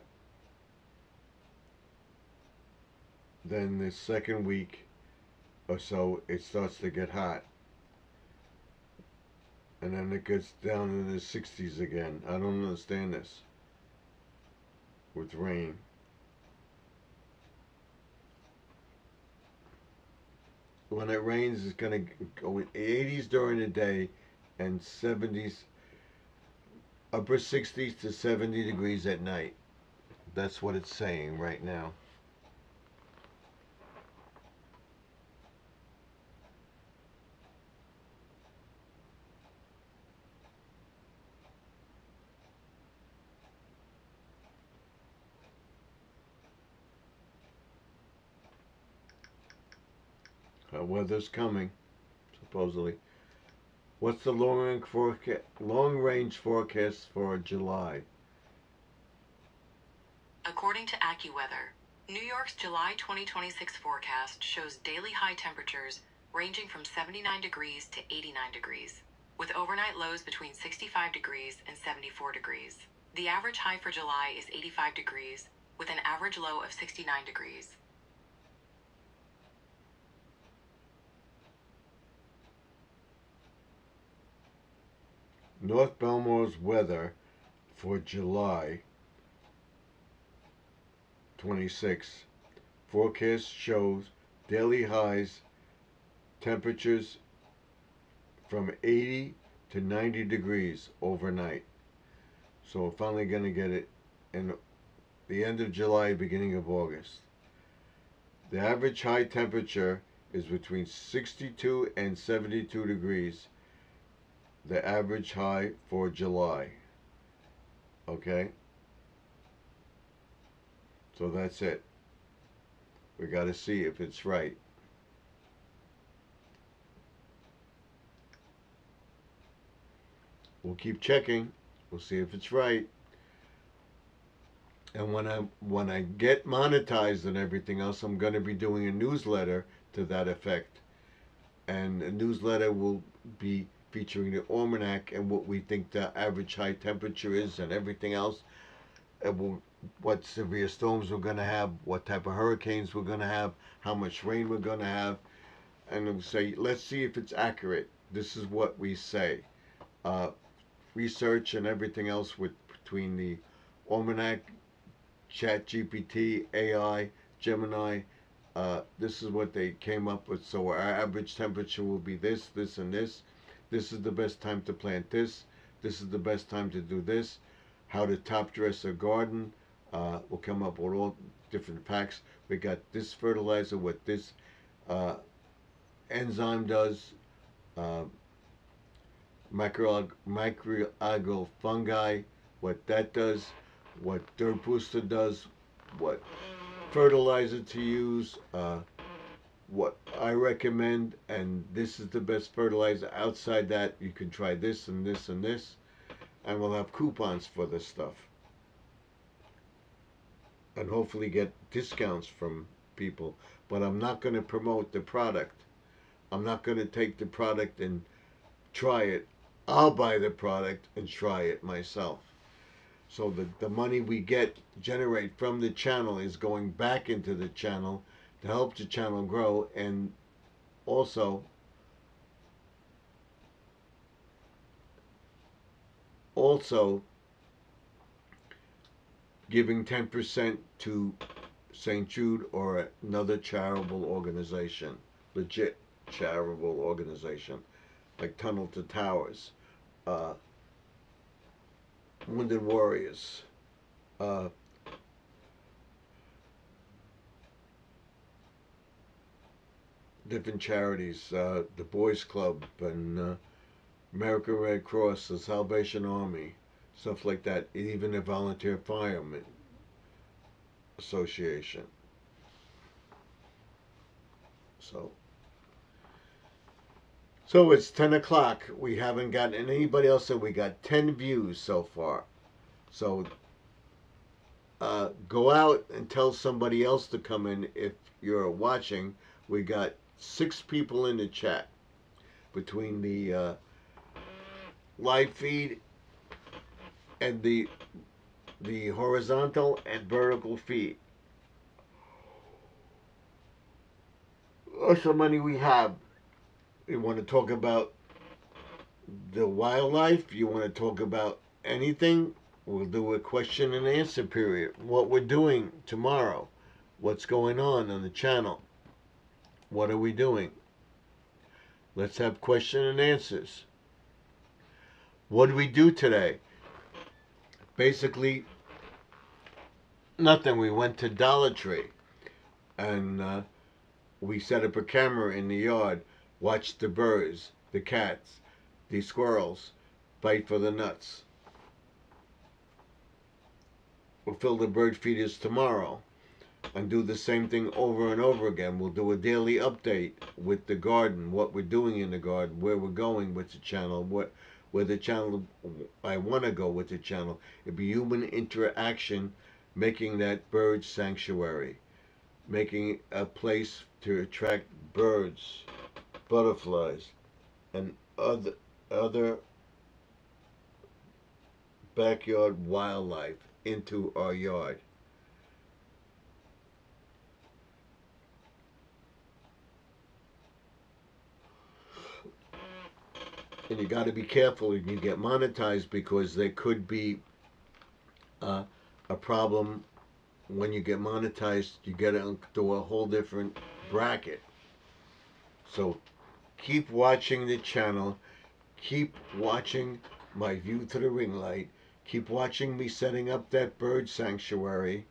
Then the second week or so, it starts to get hot. And then it gets down in the 60s again. I don't understand this with rain. When it rains, it's going to go in 80s during the day and 70s, upper 60s to 70 degrees at night. That's what it's saying right now. Weather's coming, supposedly. What's the long range forecast for July? According to AccuWeather, New York's July 2026 forecast shows daily high temperatures ranging from 79 degrees to 89 degrees, with overnight lows between 65 degrees and 74 degrees. The average high for July is 85 degrees, with an average low of 69 degrees. North Belmore's weather for July 26. Forecast shows daily highs temperatures from 80 to 90 degrees overnight. So we're finally going to get it in the end of July, beginning of August. The average high temperature is between 62 and 72 degrees. The average high for July. Okay? So that's it. We got to see if it's right. We'll keep checking. We'll see if it's right. And when I get monetized and everything else, I'm going to be doing a newsletter to that effect. And the newsletter will be featuring the almanac and what we think the average high temperature is and everything else. And what severe storms we're going to have, what type of hurricanes we're going to have, how much rain we're going to have. And we'll say, let's see if it's accurate. This is what we say. Research and everything else between the almanac, ChatGPT, AI, Gemini, this is what they came up with. So our average temperature will be this, this, and this. This is the best time to plant this. This is the best time to do this. How to top dress a garden. We'll come up with all different packs. We got this fertilizer, what this enzyme does. Microalgal fungi, what that does, what dirt booster does, what fertilizer to use, what I recommend, and this is the best fertilizer. Outside that, you can try this and this and this, and we'll have coupons for this stuff, and hopefully get discounts from people. But I'm not going to promote the product. I'm not going to take the product and try it. I'll buy the product and try it myself. So the money we generate from the channel is going back into the channel to help the channel grow, and also giving 10% to St. Jude or another charitable organization. Legit. charitable organization, like Tunnel to Towers, uh, Wounded Warriors, uh, different charities, the Boys Club and American Red Cross, the Salvation Army, stuff like that. Even the Volunteer Firemen Association. So, so it's 10 o'clock. We haven't gotten anybody else, so we got 10 views so far. So, go out and tell somebody else to come in if you're watching. We got 6 people in the chat between the live feed and the horizontal and vertical feed. That's how many we have. You want to talk about the wildlife? You want to talk about anything? We'll do a question and answer period. What we're doing tomorrow. What's going on the channel. What are we doing? Let's have question and answers. What did we do today? Basically, nothing. We went to Dollar Tree and we set up a camera in the yard, watched the birds, the cats, the squirrels fight for the nuts. We'll fill the bird feeders tomorrow and do the same thing over and over again. We'll do a daily update with the garden, what we're doing in the garden, where we're going with the channel, where the channel I want to go with the channel. It'd be human interaction, making that bird sanctuary, making a place to attract birds, butterflies, and other backyard wildlife into our yard. And you got to be careful when you get monetized, because there could be a problem when you get monetized. You get into a whole different bracket. So keep watching the channel. Keep watching my view to the ring light. Keep watching me setting up that bird sanctuary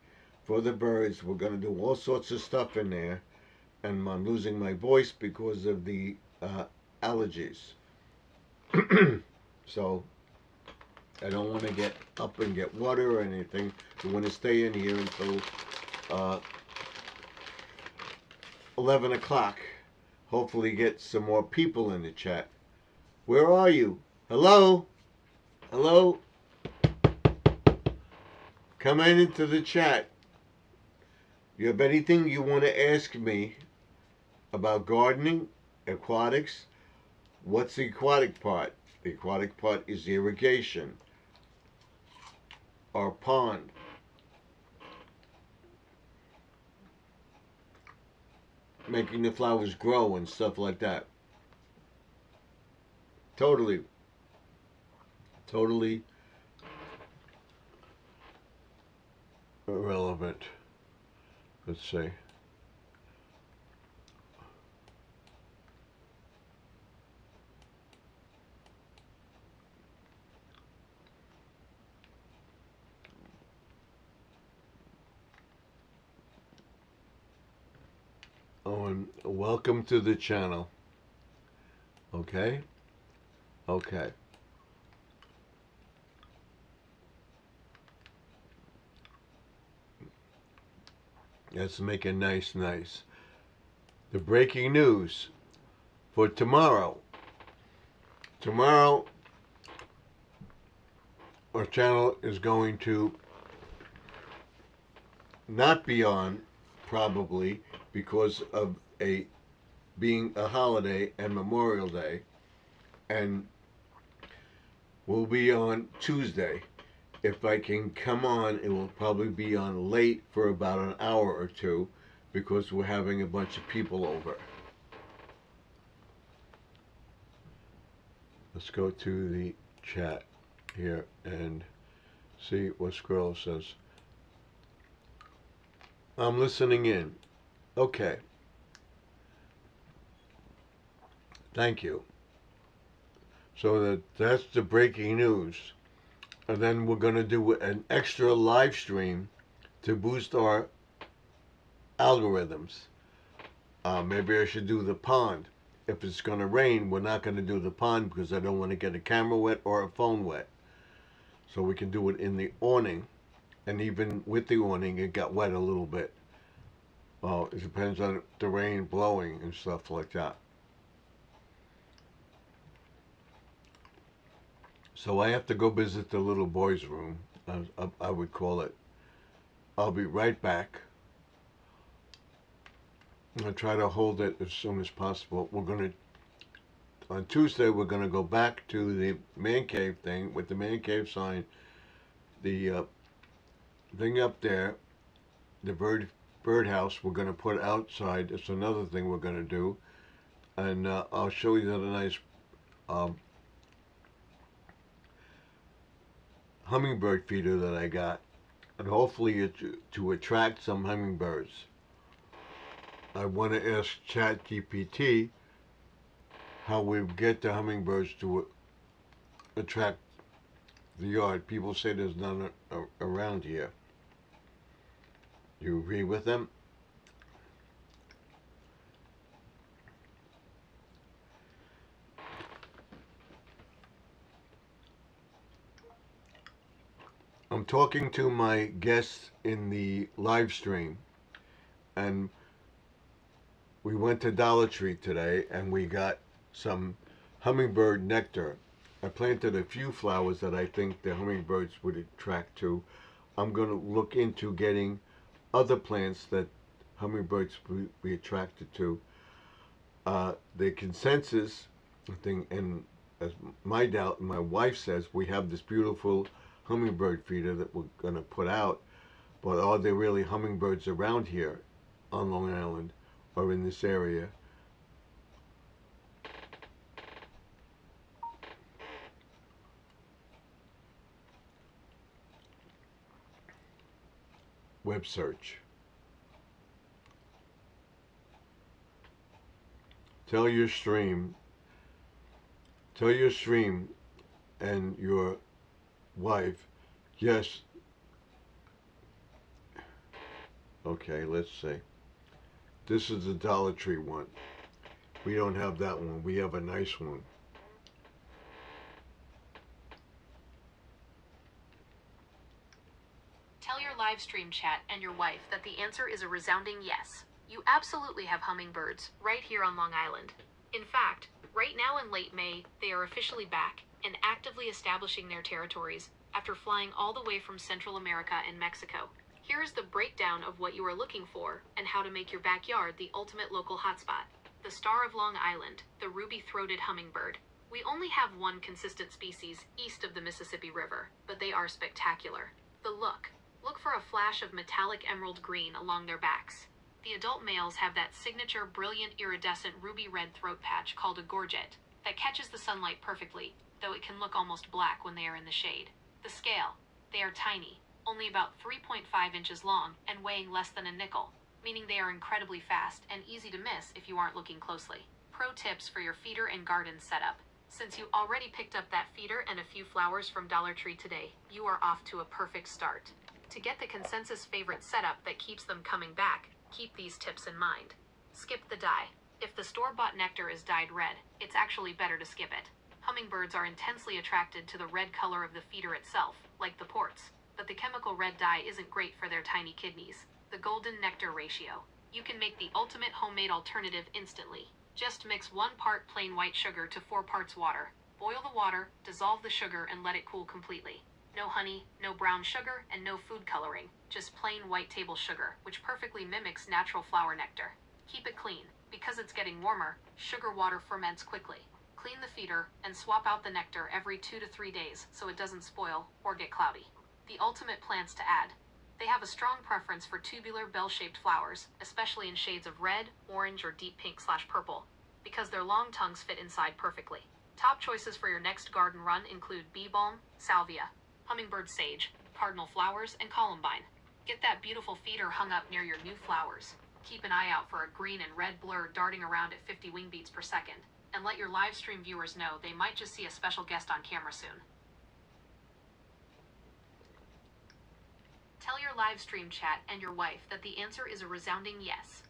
for the birds. We're going to do all sorts of stuff in there. And I'm losing my voice because of the allergies. So I don't want to get up and get water or anything. We want to stay in here until 11 o'clock. Hopefully get some more people in the chat. Where are you? Hello? Hello? Come in into the chat. You have anything you want to ask me about gardening, aquatics? What's the aquatic part? The aquatic part is irrigation, our pond. Making the flowers grow and stuff like that. Totally irrelevant. Let's see. Oh, and welcome to the channel. Okay? Okay. Let's make it nice. The breaking news for tomorrow. Tomorrow, our channel is going to not be on, probably, because of being a holiday and Memorial Day, and we'll be on Tuesday. If I can come on, it will probably be on late for about an hour or two, because we're having a bunch of people over. Let's go to the chat here and see what Squirrel says. I'm listening in. Okay. Thank you. So that's the breaking news. And then we're going to do an extra live stream to boost our algorithms. Maybe I should do the pond. If it's going to rain, we're not going to do the pond because I don't want to get a camera wet or a phone wet. So we can do it in the awning. And even with the awning, it got wet a little bit. Well, it depends on the rain blowing and stuff like that. So I have to go visit the little boy's room, I would call it. I'll be right back. I'm going to try to hold it as soon as possible. On Tuesday, we're going to go back to the man cave thing with the man cave sign. The thing up there, the birdhouse, we're going to put outside. It's another thing we're going to do. And I'll show you the nice hummingbird feeder that I got. And hopefully it's to attract some hummingbirds. I want to ask ChatGPT how we get the hummingbirds to attract the yard. People say there's none around here. You agree with them? I'm talking to my guests in the live stream, and we went to Dollar Tree today and we got some hummingbird nectar. I planted a few flowers that I think the hummingbirds would attract to. I'm going to look into getting other plants that hummingbirds would be attracted to. The consensus thing, and as my doubt, my wife says, we have this beautiful hummingbird feeder that we're going to put out, but are there really hummingbirds around here on Long Island or in this area? Web search. Tell your stream and your wife, yes. Okay, let's see. This is the Dollar Tree one. We don't have that one. We have a nice one. Tell your live stream chat and your wife that the answer is a resounding yes. You absolutely have hummingbirds right here on Long Island. In fact, right now in late May, they are officially back and actively establishing their territories after flying all the way from Central America and Mexico. Here is the breakdown of what you are looking for and how to make your backyard the ultimate local hotspot. The star of Long Island, the ruby-throated hummingbird. We only have one consistent species east of the Mississippi River, but they are spectacular. The look. Look for a flash of metallic emerald green along their backs. The adult males have that signature brilliant iridescent ruby red throat patch called a gorget that catches the sunlight perfectly, though it can look almost black when they are in the shade. The scale. They are tiny, only about 3.5 inches long and weighing less than a nickel, meaning they are incredibly fast and easy to miss if you aren't looking closely. Pro tips for your feeder and garden setup. Since you already picked up that feeder and a few flowers from Dollar Tree today, you are off to a perfect start. To get the consensus favorite setup that keeps them coming back, keep these tips in mind. Skip the dye. If the store-bought nectar is dyed red, it's actually better to skip it. Hummingbirds are intensely attracted to the red color of the feeder itself, like the ports, but the chemical red dye isn't great for their tiny kidneys. The golden nectar ratio. You can make the ultimate homemade alternative instantly. Just mix 1 part plain white sugar to 4 parts water. Boil the water, dissolve the sugar, and let it cool completely. No honey, no brown sugar, and no food coloring. Just plain white table sugar, which perfectly mimics natural flower nectar. Keep it clean. Because it's getting warmer, sugar water ferments quickly. Clean the feeder and swap out the nectar every 2 to 3 days so it doesn't spoil or get cloudy. The ultimate plants to add. They have a strong preference for tubular bell-shaped flowers, especially in shades of red, orange, or deep pink/purple, because their long tongues fit inside perfectly. Top choices for your next garden run include bee balm, salvia, hummingbird sage, cardinal flowers, and columbine. Get that beautiful feeder hung up near your new flowers. Keep an eye out for a green and red blur darting around at 50 wing beats per second. and let your live stream viewers know they might just see a special guest on camera soon. Tell your live stream chat and your wife that the answer is a resounding yes.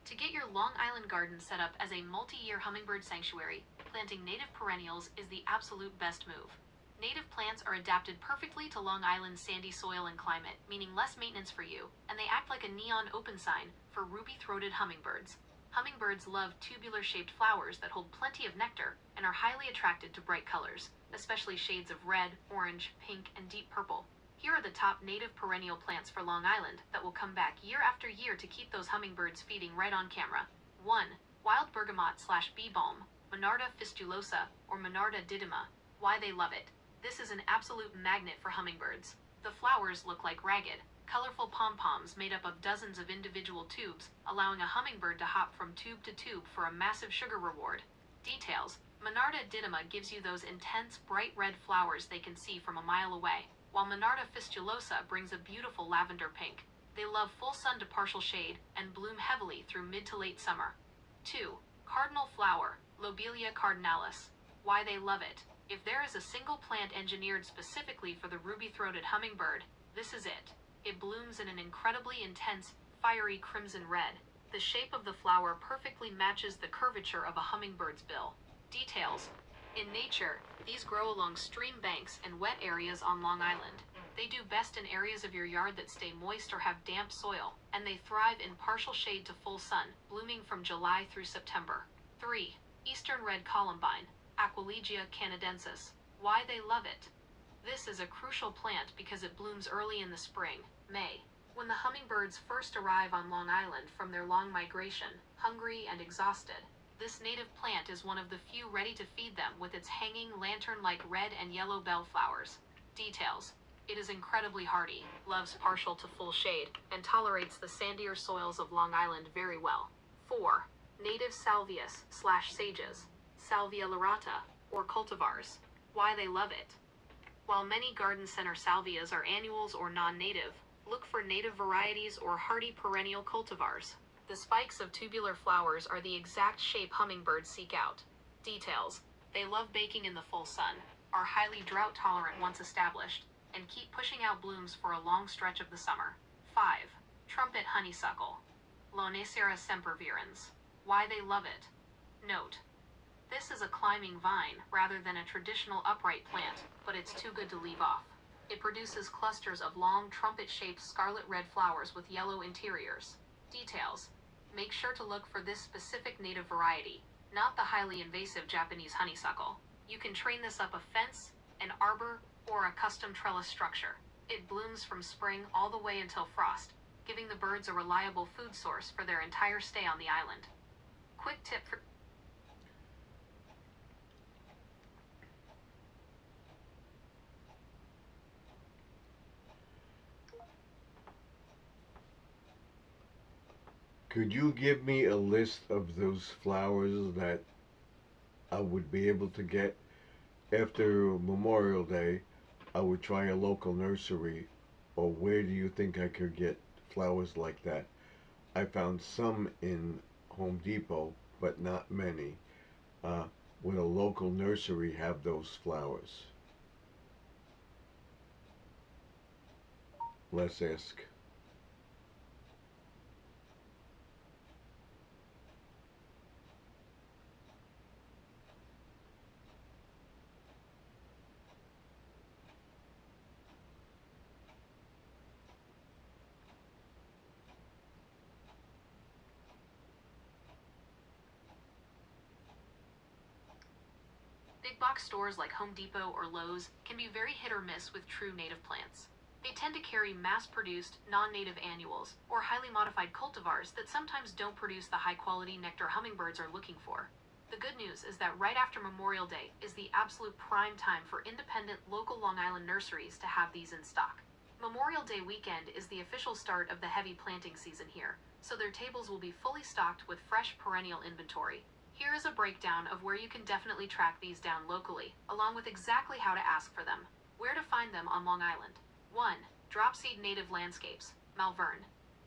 To get your Long Island garden set up as a multi-year hummingbird sanctuary, planting native perennials is the absolute best move. Native plants are adapted perfectly to Long Island's sandy soil and climate, meaning less maintenance for you, and they act like a neon open sign for ruby-throated hummingbirds. Hummingbirds love tubular-shaped flowers that hold plenty of nectar and are highly attracted to bright colors, especially shades of red, orange, pink, and deep purple. Here are the top native perennial plants for Long Island that will come back year after year to keep those hummingbirds feeding right on camera. 1. Wild bergamot/bee balm, Monarda fistulosa or Monarda didyma. Why they love it. This is an absolute magnet for hummingbirds. The flowers look like ragged, colorful pom-poms made up of dozens of individual tubes, allowing a hummingbird to hop from tube to tube for a massive sugar reward. Details. Monarda didyma gives you those intense, bright red flowers they can see from a mile away, while Monarda fistulosa brings a beautiful lavender pink. They love full sun to partial shade and bloom heavily through mid to late summer. 2. Cardinal flower, Lobelia cardinalis. Why they love it. If there is a single plant engineered specifically for the ruby-throated hummingbird, this is it. It blooms in an incredibly intense, fiery crimson red. The shape of the flower perfectly matches the curvature of a hummingbird's bill. Details. In nature, these grow along stream banks and wet areas on Long Island. They do best in areas of your yard that stay moist or have damp soil, and they thrive in partial shade to full sun, blooming from July through September. 3. Eastern red columbine, Aquilegia canadensis. Why they love it. This is a crucial plant because it blooms early in the spring, May, when the hummingbirds first arrive on Long Island from their long migration, hungry and exhausted. This native plant is one of the few ready to feed them with its hanging lantern-like red and yellow bellflowers. Details. It is incredibly hardy, loves partial to full shade, and tolerates the sandier soils of Long Island very well. 4. Native salvias/sages, Salvia lyrata, or cultivars. Why they love it. While many garden center salvias are annuals or non-native, look for native varieties or hardy perennial cultivars. The spikes of tubular flowers are the exact shape hummingbirds seek out. Details. They love baking in the full sun, are highly drought tolerant once established, and keep pushing out blooms for a long stretch of the summer. 5. Trumpet honeysuckle, Lonicera sempervirens. Why they love it. Note. This is a climbing vine rather than a traditional upright plant, but it's too good to leave off. It produces clusters of long trumpet-shaped scarlet red flowers with yellow interiors. Details. Make sure to look for this specific native variety, not the highly invasive Japanese honeysuckle. You can train this up a fence, an arbor, or a custom trellis structure. It blooms from spring all the way until frost, giving the birds a reliable food source for their entire stay on the island. Quick tip for Could you give me a list of those flowers that I would be able to get? After Memorial Day, I would try a local nursery, or where do you think I could get flowers like that? I found some in Home Depot, but not many. Uh, would a local nursery have those flowers? Let's ask. Big box stores like Home Depot or Lowe's can be very hit or miss with true native plants. They tend to carry mass-produced, non-native annuals, or highly modified cultivars that sometimes don't produce the high-quality nectar hummingbirds are looking for. The good news is that right after Memorial Day is the absolute prime time for independent local Long Island nurseries to have these in stock. Memorial Day weekend is the official start of the heavy planting season here, so their tables will be fully stocked with fresh perennial inventory. Here is a breakdown of where you can definitely track these down locally, along with exactly how to ask for them. Where to find them on Long Island. 1. Dropseed Native Landscapes, Malvern.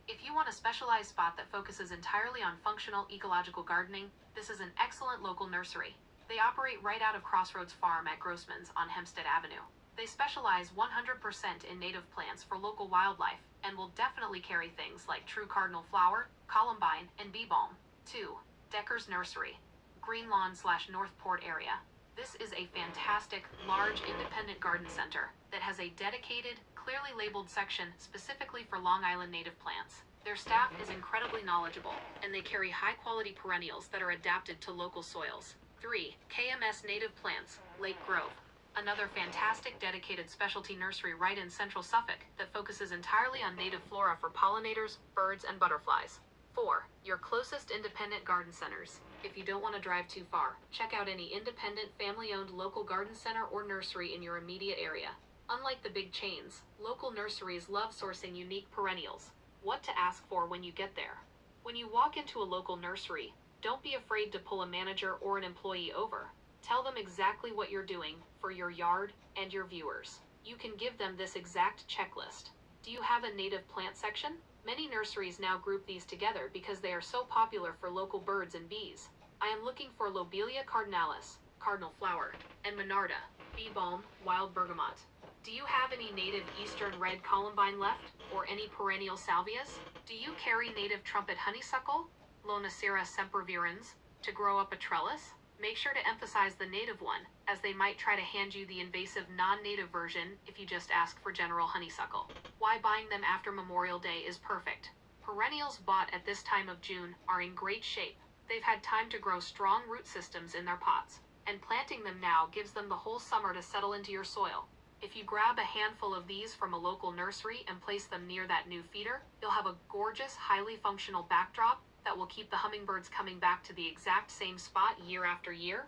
If you want a specialized spot that focuses entirely on functional ecological gardening, this is an excellent local nursery. They operate right out of Crossroads Farm at Grossman's on Hempstead Avenue. They specialize 100% in native plants for local wildlife and will definitely carry things like true cardinal flower, columbine, and bee balm. 2. Decker's Nursery, Green Lawn/Northport area. This is a fantastic, large independent garden center that has a dedicated, clearly labeled section specifically for Long Island native plants. Their staff is incredibly knowledgeable, and they carry high-quality perennials that are adapted to local soils. 3. KMS Native Plants, Lake Grove. Another fantastic dedicated specialty nursery right in central Suffolk that focuses entirely on native flora for pollinators, birds, and butterflies. 4. Your closest independent garden centers. If you don't want to drive too far, check out any independent, family-owned local garden center or nursery in your immediate area. Unlike the big chains, local nurseries love sourcing unique perennials. What to ask for when you get there. When you walk into a local nursery, don't be afraid to pull a manager or an employee over. Tell them exactly what you're doing for your yard and your viewers. You can give them this exact checklist. Do you have a native plant section? Many nurseries now group these together because they are so popular for local birds and bees. I am looking for Lobelia cardinalis, cardinal flower, and Monarda, bee balm, wild bergamot. Do you have any native eastern red columbine left, or any perennial salvias? Do you carry native trumpet honeysuckle, Lonicera sempervirens, to grow up a trellis? Make sure to emphasize the native one, as they might try to hand you the invasive non-native version if you just ask for general honeysuckle. Why buying them after Memorial Day is perfect. Perennials bought at this time of June are in great shape. They've had time to grow strong root systems in their pots, and planting them now gives them the whole summer to settle into your soil. If you grab a handful of these from a local nursery and place them near that new feeder, you'll have a gorgeous, highly functional backdrop that will keep the hummingbirds coming back to the exact same spot year after year.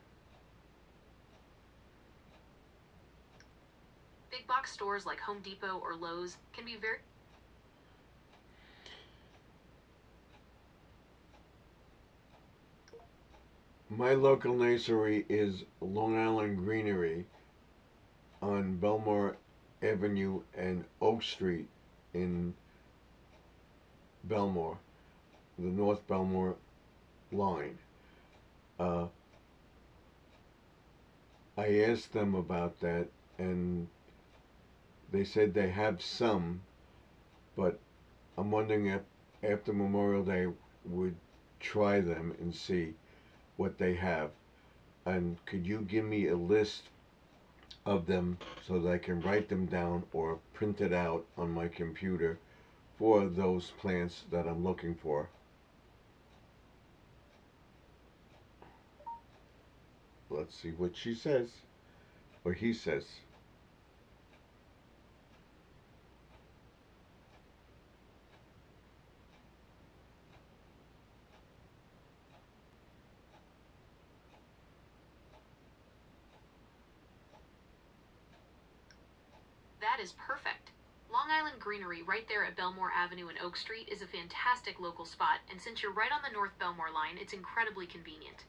Big box stores like Home Depot or Lowe's can be very... My local nursery is Long Island Greenery on Belmore Avenue and Oak Street in Belmore, the North Belmore line. I asked them about that, and they said they have some, but I'm wondering if after Memorial Day would try them and see what they have. And could you give me a list of them so that I can write them down or print it out on my computer for those plants that I'm looking for? Let's see what she says, or he says. That is perfect. Long Island Greenery right there at Belmore Avenue and Oak Street is a fantastic local spot, and since you're right on the North Belmore line, it's incredibly convenient.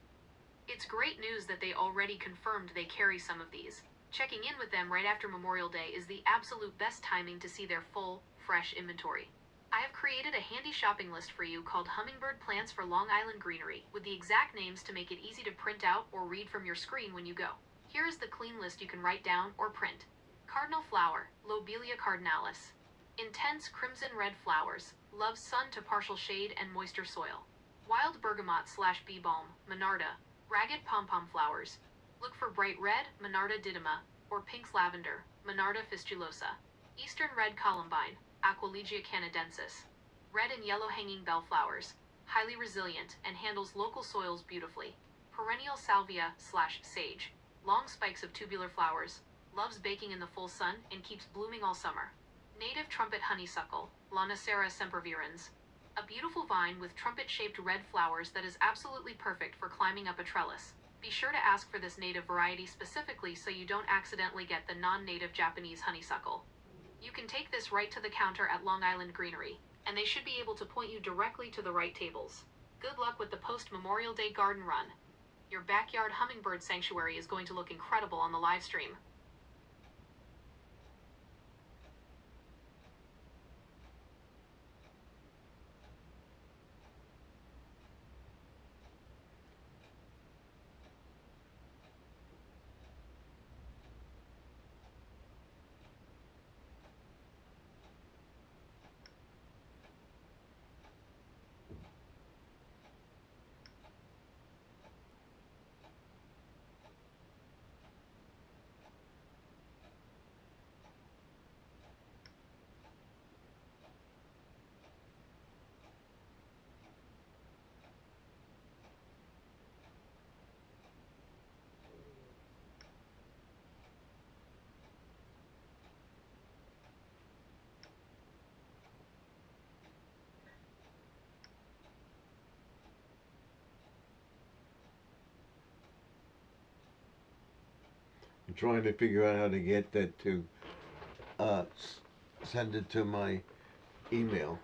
It's great news that they already confirmed they carry some of these. Checking in with them right after Memorial Day is the absolute best timing to see their full, fresh inventory. I have created a handy shopping list for you called Hummingbird Plants for Long Island Greenery, with the exact names to make it easy to print out or read from your screen when you go. Here is the clean list you can write down or print. Cardinal flower, Lobelia cardinalis. Intense crimson red flowers, loves sun to partial shade and moisture soil. Wild bergamot/bee balm, Monarda. Ragged pom-pom flowers. Look for bright red, Monarda didyma, or pink lavender, Monarda fistulosa. Eastern red columbine, Aquilegia canadensis. Red and yellow hanging bellflowers. Highly resilient and handles local soils beautifully. Perennial salvia/sage. Long spikes of tubular flowers. Loves baking in the full sun and keeps blooming all summer. Native trumpet honeysuckle, Lonicera sempervirens. A beautiful vine with trumpet-shaped red flowers that is absolutely perfect for climbing up a trellis. Be sure to ask for this native variety specifically so you don't accidentally get the non-native Japanese honeysuckle. You can take this right to the counter at Long Island Greenery, and they should be able to point you directly to the right tables. Good luck with the post-Memorial Day garden run. Your backyard hummingbird sanctuary is going to look incredible on the live stream. I'm trying to figure out how to get that to send it to my email.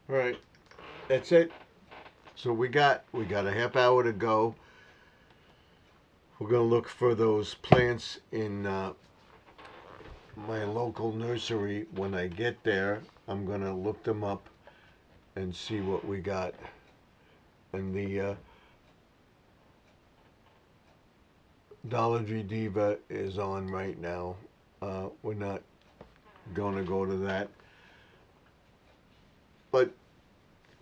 All right, that's it. So we got a half hour to go. We're gonna look for those plants in my local nursery. When I get there, I'm gonna look them up and see what we got. And the Dollar Tree Diva is on right now. We're not gonna go to that, but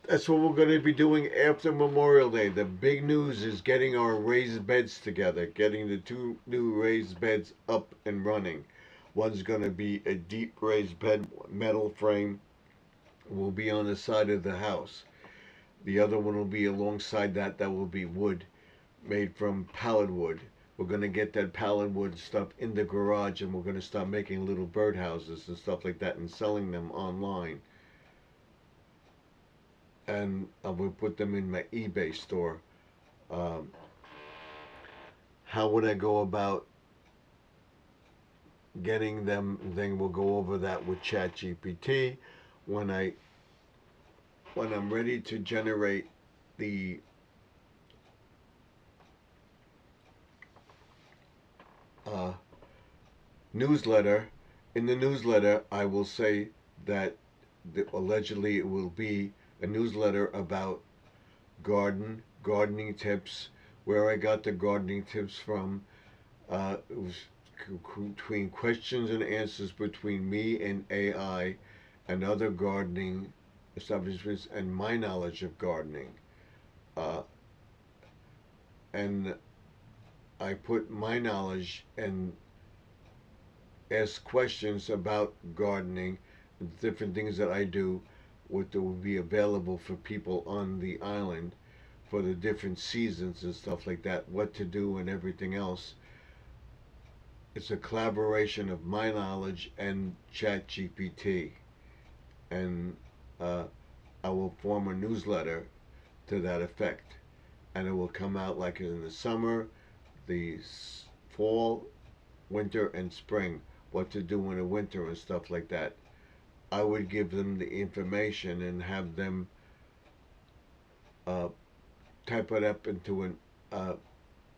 that's what we're going to be doing after Memorial Day. The big news is getting our raised beds together, getting the two new raised beds up and running. One's going to be a deep raised bed, metal frame, will be on the side of the house. The other one will be alongside that, that will be wood, made from pallet wood. We're going to get that pallet wood stuff in the garage, and we're going to start making little birdhouses and stuff like that and selling them online. And I will put them in my eBay store. Um, how would I go about getting them? Then we'll go over that with ChatGPT when I'm ready to generate the uh, newsletter. In the newsletter, I will say that allegedly it will be a newsletter about gardening tips, where I got the gardening tips from. It was between questions and answers between me and AI and other gardening establishments and my knowledge of gardening. Uh, and I put my knowledge and ask questions about gardening, different things that I do, what will be available for people on the island for the different seasons and stuff like that, what to do and everything else. It's a collaboration of my knowledge and ChatGPT. and I will form a newsletter to that effect, and it will come out like in the summer, the fall, winter, and spring, what to do in the winter and stuff like that. I would give them the information and have them uh, type it up into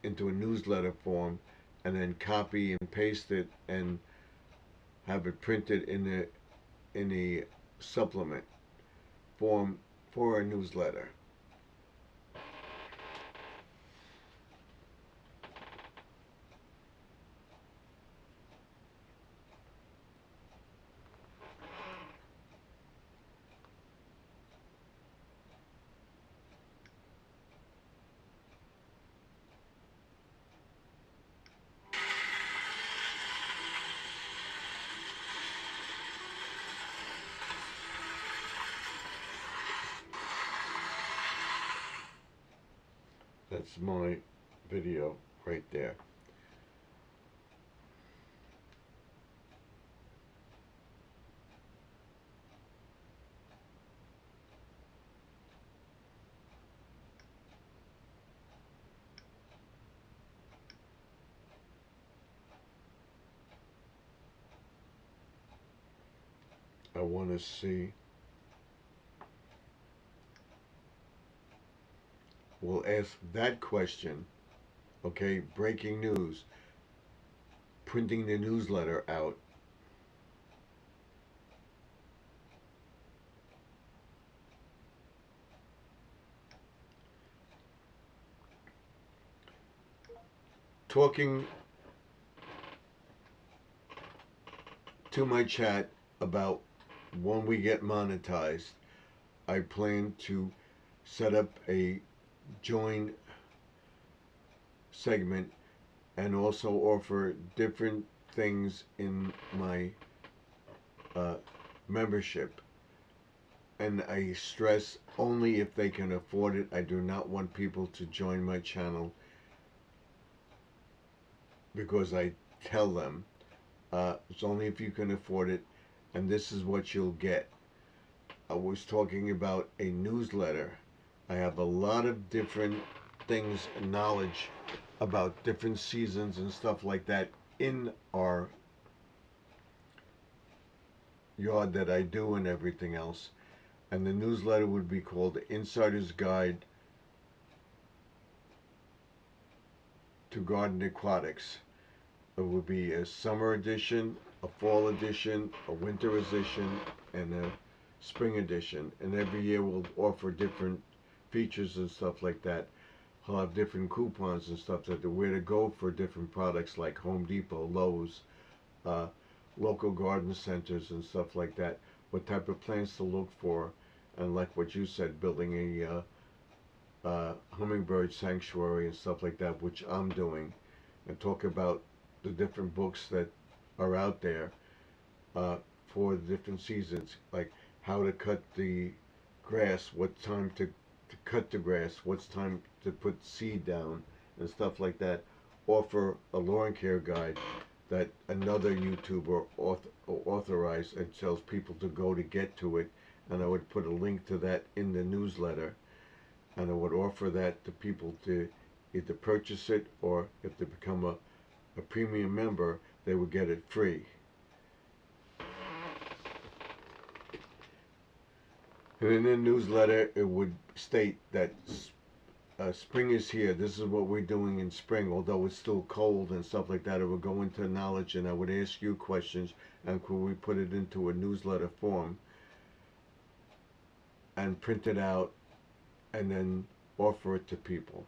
a newsletter form, and then copy and paste it and have it printed in a supplement form for a newsletter. That's my video right there. I want to see. We'll ask that question. Okay, breaking news. Printing the newsletter out. Talking to my chat about when we get monetized. I plan to set up a join segment and also offer different things in my membership. And I stress only if they can afford it. I do not want people to join my channel because I tell them it's only if you can afford it, and this is what you'll get. I was talking about a newsletter. I have a lot of different things, knowledge about different seasons and stuff like that in our yard that I do and everything else. And the newsletter would be called The Insider's Guide to Garden Aquatics. It would be a summer edition, a fall edition, a winter edition, and a spring edition. And every year we'll offer different features and stuff like that. I'll have different coupons and stuff that where to go for different products like Home Depot, Lowe's, local garden centers and stuff like that. What type of plants to look for, and like what you said, building a hummingbird sanctuary and stuff like that, which I'm doing, and talk about the different books that are out there for the different seasons, like how to cut the grass, what time to cut the grass, what's time to put seed down, and stuff like that. Offer a lawn care guide that another YouTuber authorized and tells people to go to get to it, and I would put a link to that in the newsletter, and I would offer that to people to either purchase it, or if they become a premium member, they would get it free. And in the newsletter, it would state that spring is here. This is what we're doing in spring, although it's still cold and stuff like that. It would go into knowledge, and I would ask you questions, and could we put it into a newsletter form and print it out and then offer it to people.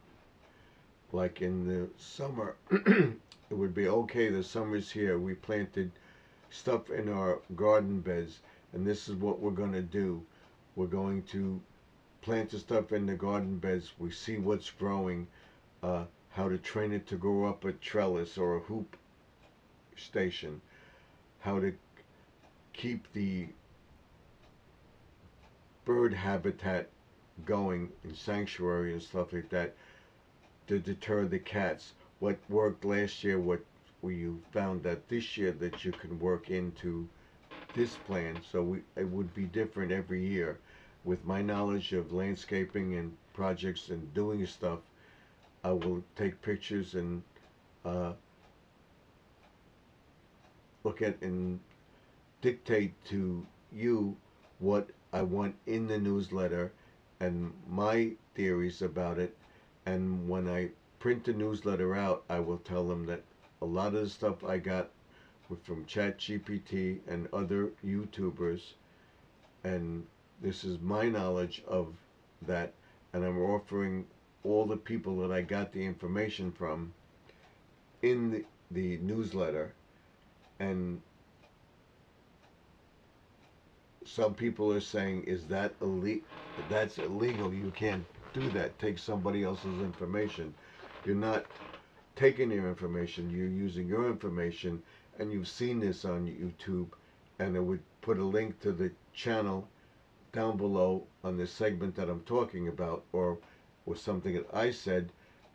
Like in the summer, it would be okay, the summer's here. We planted stuff in our garden beds, and this is what we're going to do. We're going to plant the stuff in the garden beds. We see what's growing, how to train it to grow up a trellis or a hoop station, how to keep the bird habitat going in sanctuary and stuff like that to deter the cats. What worked last year, what you found that this year that you can work into this plan, so it would be different every year. With my knowledge of landscaping and projects and doing stuff, I will take pictures and uh, look at and dictate to you what I want in the newsletter and my theories about it. And when I print the newsletter out, I will tell them that a lot of the stuff I got was from ChatGPT and other YouTubers, and this is my knowledge of that, and I'm offering all the people that I got the information from in the newsletter. And some people are saying, is that illegal? That's illegal. You can't do that. Take somebody else's information. You're not taking their information. You're using your information, and you've seen this on YouTube. And I would put a link to the channel down below on the segment that I'm talking about, or something that I said,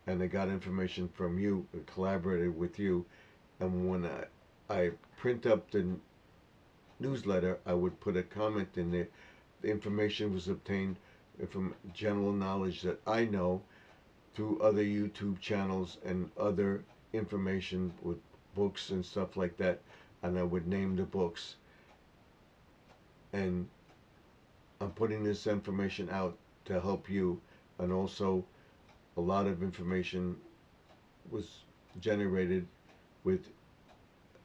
and I got information from you and collaborated with you. And when I print up the newsletter, I would put a comment in there. The information was obtained from general knowledge that I know through other YouTube channels and other information with books and stuff like that, and I would name the books. And I'm putting this information out to help you, and also a lot of information was generated with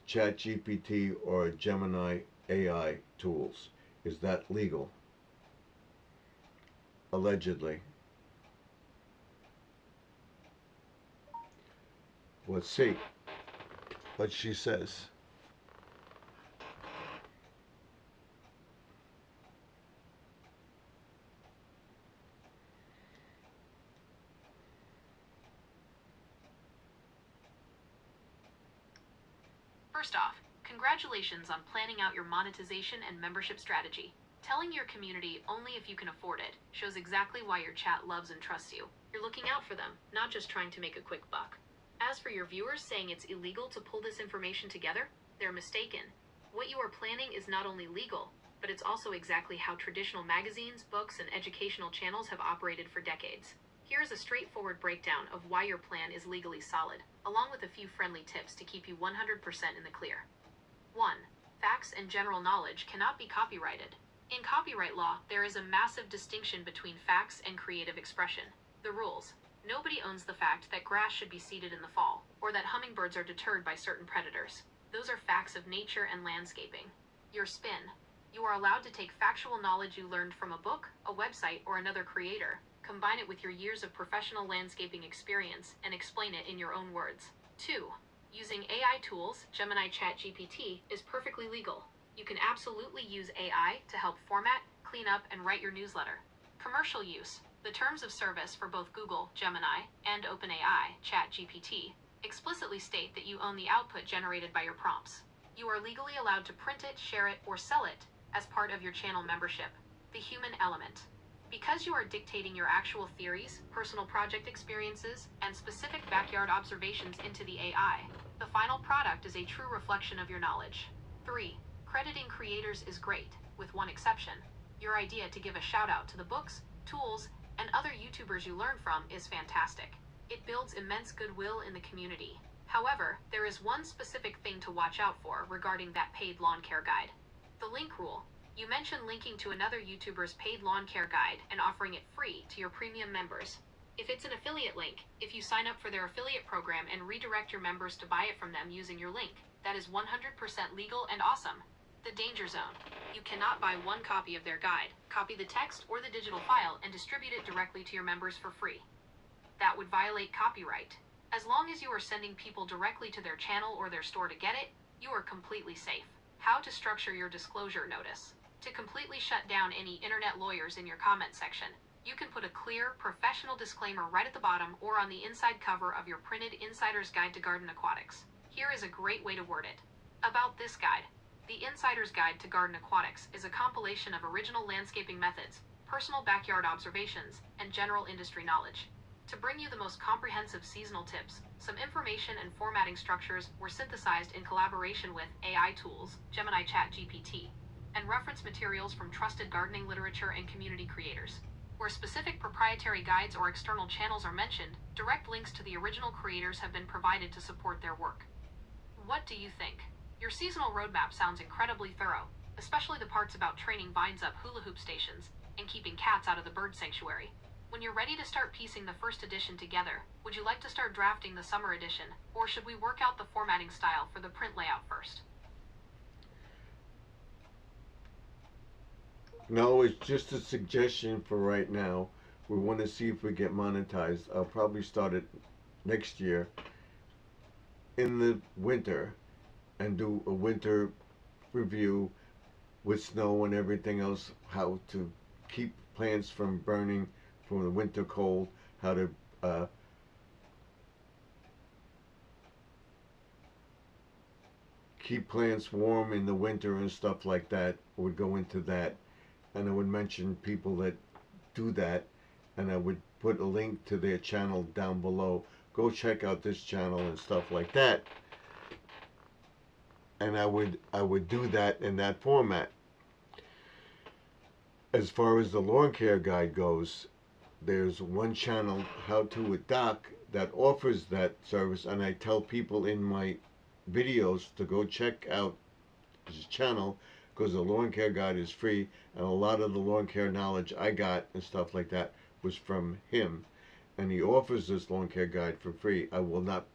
ChatGPT or Gemini AI tools. Is that legal? Allegedly. Let's see what she says. First off, congratulations on planning out your monetization and membership strategy. Telling your community only if you can afford it shows exactly why your chat loves and trusts you. You're looking out for them, not just trying to make a quick buck. As for your viewers saying it's illegal to pull this information together, they're mistaken. What you are planning is not only legal, but it's also exactly how traditional magazines, books, and educational channels have operated for decades. Here is a straightforward breakdown of why your plan is legally solid, along with a few friendly tips to keep you 100% in the clear. 1. Facts and general knowledge cannot be copyrighted. In copyright law, there is a massive distinction between facts and creative expression. The rules. Nobody owns the fact that grass should be seeded in the fall, or that hummingbirds are deterred by certain predators. Those are facts of nature and landscaping. Your spin. You are allowed to take factual knowledge you learned from a book, a website, or another creator, combine it with your years of professional landscaping experience, and explain it in your own words. 2. Using AI tools, Gemini ChatGPT, is perfectly legal. You can absolutely use AI to help format, clean up, and write your newsletter. Commercial use. The terms of service for both Google, Gemini, and OpenAI, ChatGPT, explicitly state that you own the output generated by your prompts. You are legally allowed to print it, share it, or sell it as part of your channel membership. The human element. Because you are dictating your actual theories, personal project experiences, and specific backyard observations into the AI, the final product is a true reflection of your knowledge. 3. Crediting creators is great, with one exception. Your idea to give a shout out to the books, tools, and other YouTubers you learn from is fantastic. It builds immense goodwill in the community. However, there is one specific thing to watch out for regarding that paid lawn care guide. The link rule. You mentioned linking to another YouTuber's paid lawn care guide and offering it free to your premium members. If it's an affiliate link, if you sign up for their affiliate program and redirect your members to buy it from them using your link, that is 100% legal and awesome. The danger zone. You cannot buy one copy of their guide, copy the text or the digital file, and distribute it directly to your members for free. That would violate copyright. As long as you are sending people directly to their channel or their store to get it, you are completely safe. How to structure your disclosure notice. To completely shut down any internet lawyers in your comment section, you can put a clear, professional disclaimer right at the bottom or on the inside cover of your printed Insider's Guide to Garden Aquatics. Here is a great way to word it. About this guide. The Insider's Guide to Garden Aquatics is a compilation of original landscaping methods, personal backyard observations, and general industry knowledge. To bring you the most comprehensive seasonal tips, some information and formatting structures were synthesized in collaboration with AI tools, Gemini ChatGPT, and reference materials from trusted gardening literature and community creators. Where specific proprietary guides or external channels are mentioned, direct links to the original creators have been provided to support their work. What do you think? Your seasonal roadmap sounds incredibly thorough, especially the parts about training vines up hula hoop stations and keeping cats out of the bird sanctuary. When you're ready to start piecing the first edition together, would you like to start drafting the summer edition, or should we work out the formatting style for the print layout first? No, it's just a suggestion for right now. We want to see if we get monetized. I'll probably start it next year in the winter and do a winter review with snow and everything else, how to keep plants from burning from the winter cold, how to keep plants warm in the winter and stuff like that. I would go into that, and I would mention people that do that, and I would put a link to their channel down below. Go check out this channel and stuff like that. And I would do that in that format. As far as the lawn care guide goes, there's one channel, How To with Doc, that offers that service, and I tell people in my videos to go check out his channel because the lawn care guide is free, and a lot of the lawn care knowledge I got and stuff like that was from him, and he offers this lawn care guide for free. I will not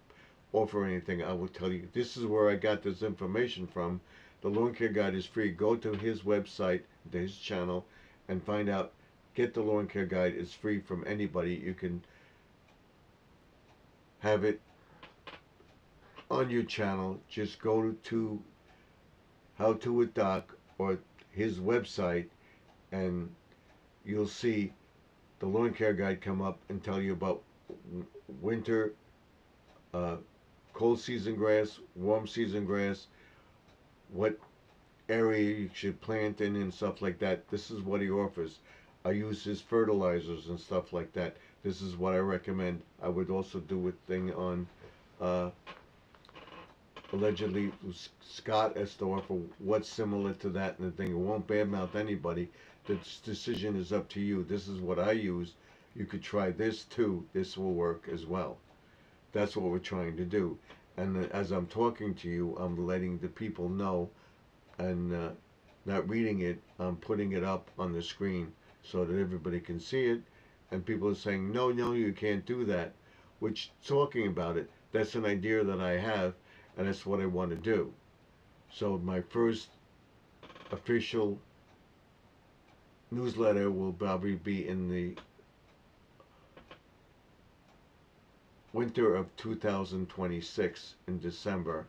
offer anything. I will tell you, this is where I got this information from. The lawn care guide is free. Go to his website, to his channel, and find out. Get the lawn care guide. It's free from anybody. You can have it on your channel. Just go to How To with Doc or his website, and you'll see the lawn care guide come up and tell you about winter, cold season grass, warm season grass, what area you should plant in and stuff like that. This is what he offers. I use his fertilizers and stuff like that. This is what I recommend. I would also do a thing on allegedly Scott as to offer what's similar to that and the thing. It won't badmouth anybody. The decision is up to you. This is what I use. You could try this too. This will work as well. That's what we're trying to do. And as I'm talking to you, I'm letting the people know, and not reading it, I'm putting it up on the screen so that everybody can see it. And people are saying, no, no, you can't do that. Which, talking about it, that's an idea that I have, and that's what I want to do. So my first official newsletter will probably be in the winter of 2026 in December,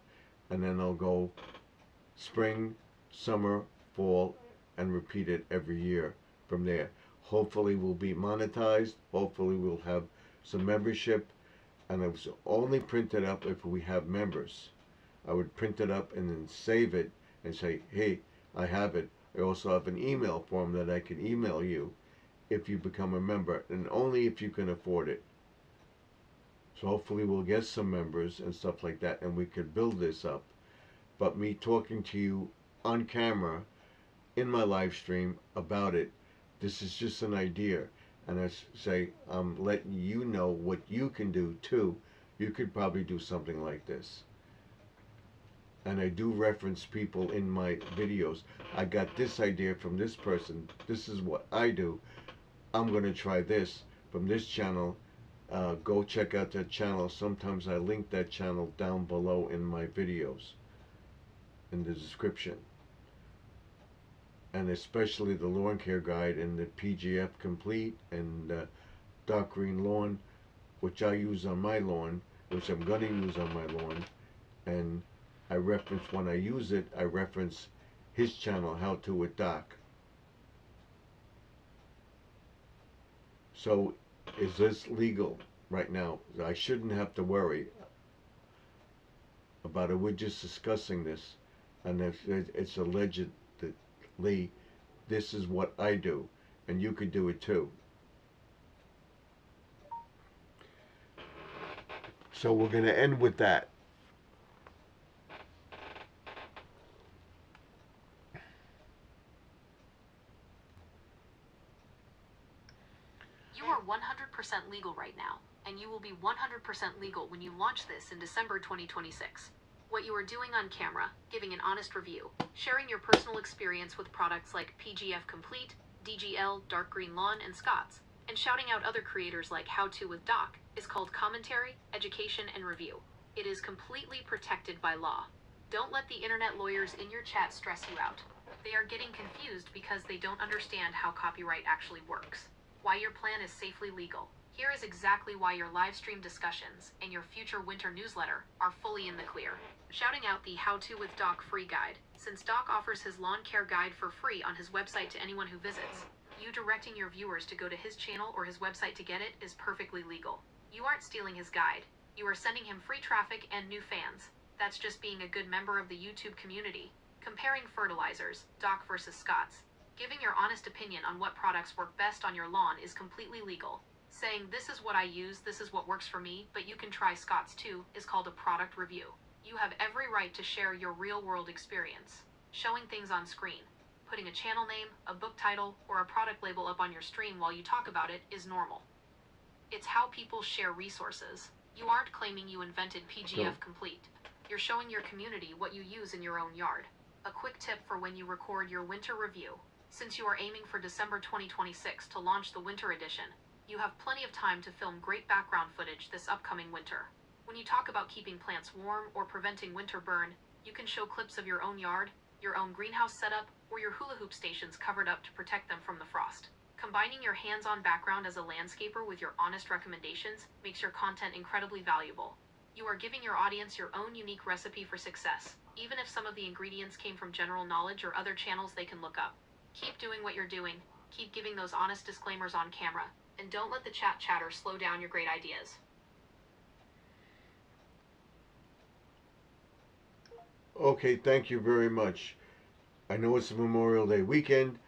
and then I'll go spring, summer, fall, and repeat it every year from there. Hopefully we'll be monetized. Hopefully we'll have some membership, and it was only printed up if we have members. I would print it up and then save it and say, hey, I have it. I also have an email form that I can email you if you become a member, and only if you can afford it. So hopefully we'll get some members and stuff like that, and we could build this up. But me talking to you on camera in my live stream about it, this is just an idea. And I say, I'm letting you know what you can do too. You could probably do something like this. And I do reference people in my videos. I got this idea from this person. This is what I do. I'm going to try this from this channel. Go check out that channel. Sometimes I link that channel down below in my videos, in the description. And especially the lawn care guide and the PGF Complete and Dark Green Lawn, which I use on my lawn, which I'm going to use on my lawn. And I reference, when I use it, I reference his channel, How To with Doc. So is this legal right now? I shouldn't have to worry about it. We're just discussing this, and if it's allegedly, this is what I do, and you could do it too. So we're going to end with that. You are 100% legal right now, and you will be 100% legal when you launch this in December 2026. What you are doing on camera, giving an honest review, sharing your personal experience with products like PGF Complete, DGL, Dark Green Lawn, and Scott's, and shouting out other creators like How To with Doc, is called commentary, education, and review. It is completely protected by law. Don't let the internet lawyers in your chat stress you out. They are getting confused because they don't understand how copyright actually works. Why your plan is safely legal. Here is exactly why your live stream discussions and your future winter newsletter are fully in the clear. Shouting out the How To with Doc free guide, since Doc offers his lawn care guide for free on his website to anyone who visits. You directing your viewers to go to his channel or his website to get it is perfectly legal. You aren't stealing his guide. You are sending him free traffic and new fans. That's just being a good member of the YouTube community. Comparing fertilizers, Doc versus Scott's. Giving your honest opinion on what products work best on your lawn is completely legal. Saying this is what I use, this is what works for me, but you can try Scott's too, is called a product review. You have every right to share your real-world experience. Showing things on screen, putting a channel name, a book title, or a product label up on your stream while you talk about it is normal. It's how people share resources. You aren't claiming you invented PGF Complete. You're showing your community what you use in your own yard. A quick tip for when you record your winter review. Since you are aiming for December 2026 to launch the winter edition, you have plenty of time to film great background footage this upcoming winter. When you talk about keeping plants warm or preventing winter burn, you can show clips of your own yard, your own greenhouse setup, or your hula hoop stations covered up to protect them from the frost. Combining your hands-on background as a landscaper with your honest recommendations makes your content incredibly valuable. You are giving your audience your own unique recipe for success, even if some of the ingredients came from general knowledge or other channels they can look up. Keep doing what you're doing, keep giving those honest disclaimers on camera, and don't let the chat chatter slow down your great ideas. Okay, thank you very much. I know it's a Memorial Day weekend.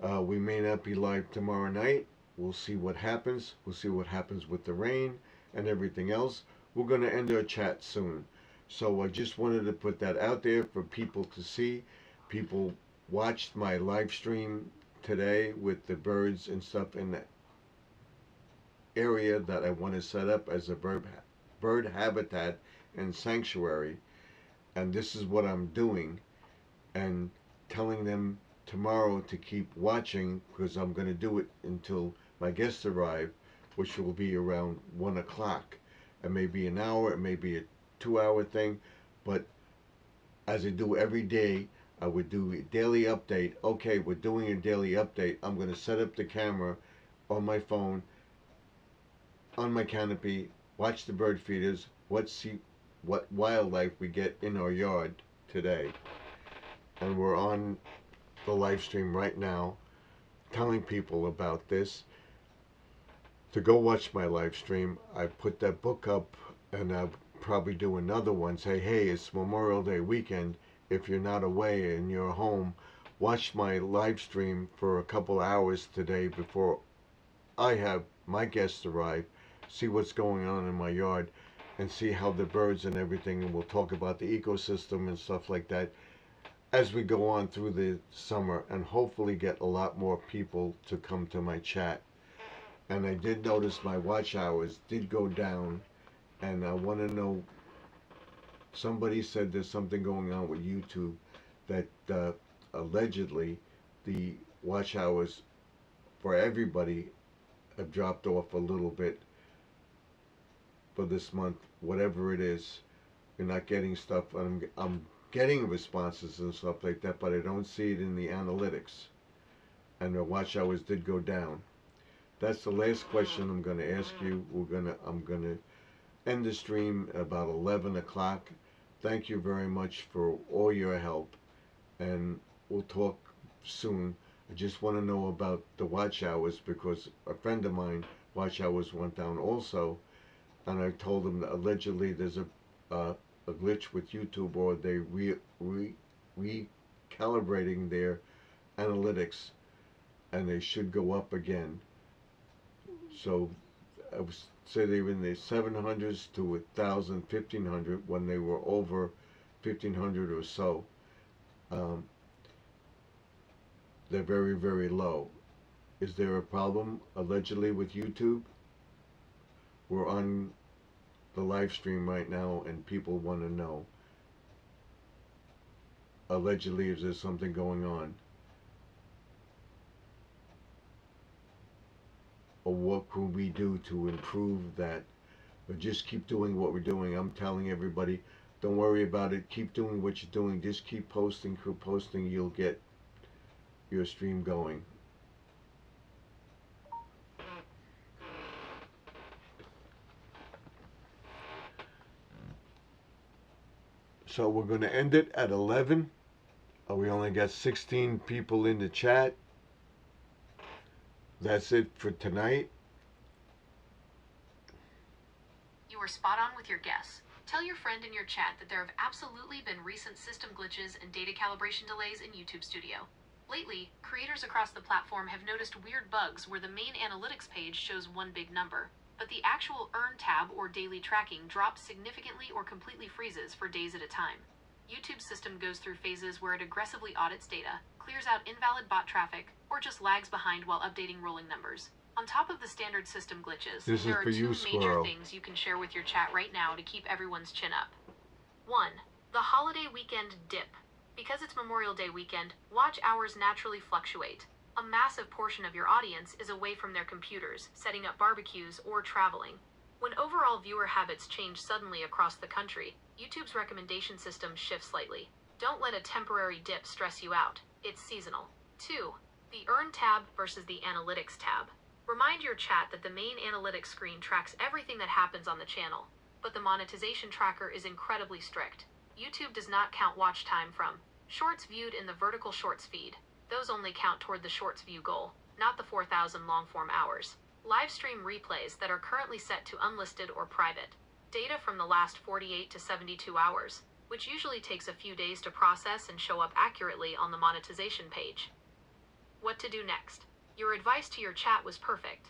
We may not be live tomorrow night. We'll see what happens. We'll see what happens with the rain and everything else. We're going to end our chat soon. So I just wanted to put that out there for people to see. People watched my live stream today with the birds and stuff in that area that I want to set up as a bird habitat and sanctuary. And this is what I'm doing, and telling them tomorrow to keep watching, because I'm going to do it until my guests arrive, which will be around 1 o'clock. It may be an hour, it may be a 2-hour thing, but as I do every day, I would do a daily update. Okay, we're doing a daily update. I'm going to set up the camera on my phone, on my canopy, watch the bird feeders, what wildlife we get in our yard today. And we're on the live stream right now telling people about this to go watch my live stream. I put that book up, and I'll probably do another one. Say, hey, it's Memorial Day weekend. If you're not away and you're home, watch my live stream for a couple hours today before I have my guests arrive. See what's going on in my yard and see how the birds and everything, and we'll talk about the ecosystem and stuff like that as we go on through the summer, and hopefully get a lot more people to come to my chat. And I did notice my watch hours did go down, and I want to know, somebody said there's something going on with YouTube, that allegedly the watch hours for everybody have dropped off a little bit for this month, whatever it is. You're not getting stuff. I'm getting responses and stuff like that, but I don't see it in the analytics. And the watch hours did go down. That's the last question I'm going to ask you. I'm going to end the stream about 11 o'clock. Thank you very much for all your help, and we'll talk soon. I just want to know about the watch hours, because a friend of mine, watch hours went down also, and I told him that allegedly there's a glitch with YouTube, or they recalibrating their analytics, and they should go up again. So I would say they were in the 700s to 1,000, 1,500 when they were over 1,500 or so. They're very, very low. Is there a problem allegedly with YouTube? We're on the live stream right now and people want to know. Allegedly, is there something going on? Or what could we do to improve that? Or just keep doing what we're doing. I'm telling everybody, don't worry about it. Keep doing what you're doing. Just keep posting, you'll get your stream going. So we're going to end it at 11. We only got 16 people in the chat. That's it for tonight. You were spot on with your guess. Tell your friend in your chat that there have absolutely been recent system glitches and data calibration delays in YouTube Studio. Lately, creators across the platform have noticed weird bugs where the main analytics page shows one big number, but the actual Earn tab or daily tracking drops significantly or completely freezes for days at a time. YouTube's system goes through phases where it aggressively audits data, clears out invalid bot traffic, or just lags behind while updating rolling numbers. On top of the standard system glitches, there are two major things you can share with your chat right now to keep everyone's chin up. 1. The holiday weekend dip. Because it's Memorial Day weekend, watch hours naturally fluctuate. A massive portion of your audience is away from their computers, setting up barbecues, or traveling. When overall viewer habits change suddenly across the country, YouTube's recommendation system shifts slightly. Don't let a temporary dip stress you out. It's seasonal. 2. The Earn tab versus the Analytics tab. Remind your chat that the main analytics screen tracks everything that happens on the channel, but the monetization tracker is incredibly strict. YouTube does not count watch time from shorts viewed in the vertical shorts feed. Those only count toward the shorts view goal, not the 4,000 long-form hours. Live stream replays that are currently set to unlisted or private. Data from the last 48 to 72 hours, which usually takes a few days to process and show up accurately on the monetization page. What to do next? Your advice to your chat was perfect.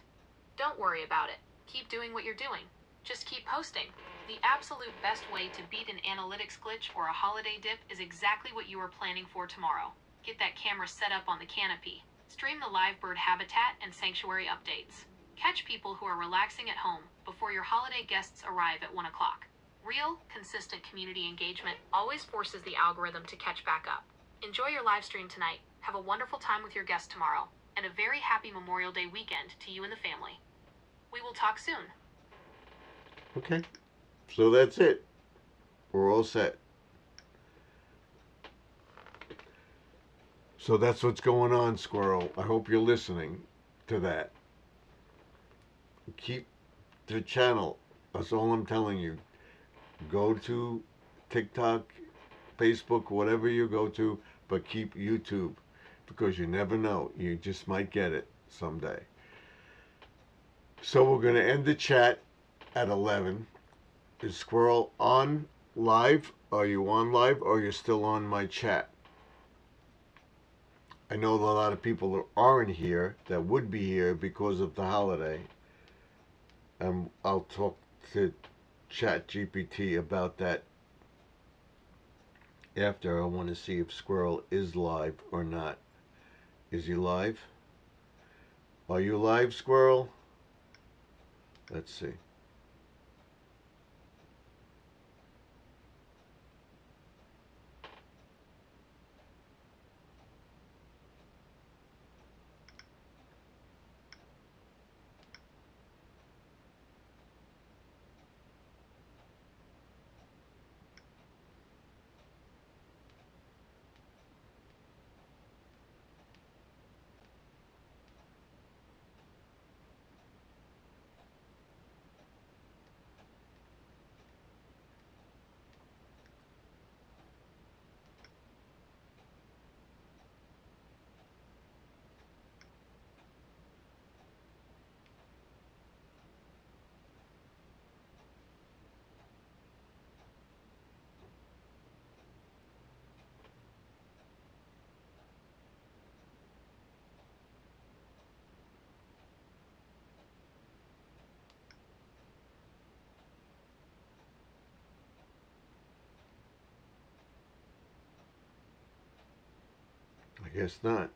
Don't worry about it. Keep doing what you're doing. Just keep posting. The absolute best way to beat an analytics glitch or a holiday dip is exactly what you are planning for tomorrow. Get that camera set up on the canopy. Stream the live bird habitat and sanctuary updates. Catch people who are relaxing at home before your holiday guests arrive at 1 o'clock. Real, consistent community engagement always forces the algorithm to catch back up. Enjoy your live stream tonight. Have a wonderful time with your guests tomorrow. And a very happy Memorial Day weekend to you and the family. We will talk soon. Okay. So that's it. We're all set. So that's what's going on, Squirrel. I hope you're listening to that. Keep the channel. That's all I'm telling you. Go to TikTok, Facebook, whatever you go to, but keep YouTube. Because you never know. You just might get it someday. So we're going to end the chat at 11. Is Squirrel on live? Are you on live or are you still on my chat? I know that a lot of people aren't here that would be here because of the holiday. I'll talk to ChatGPT about that after. I want to see if Squirrel is live or not. Is he live? Are you live, Squirrel? Let's see. I guess not.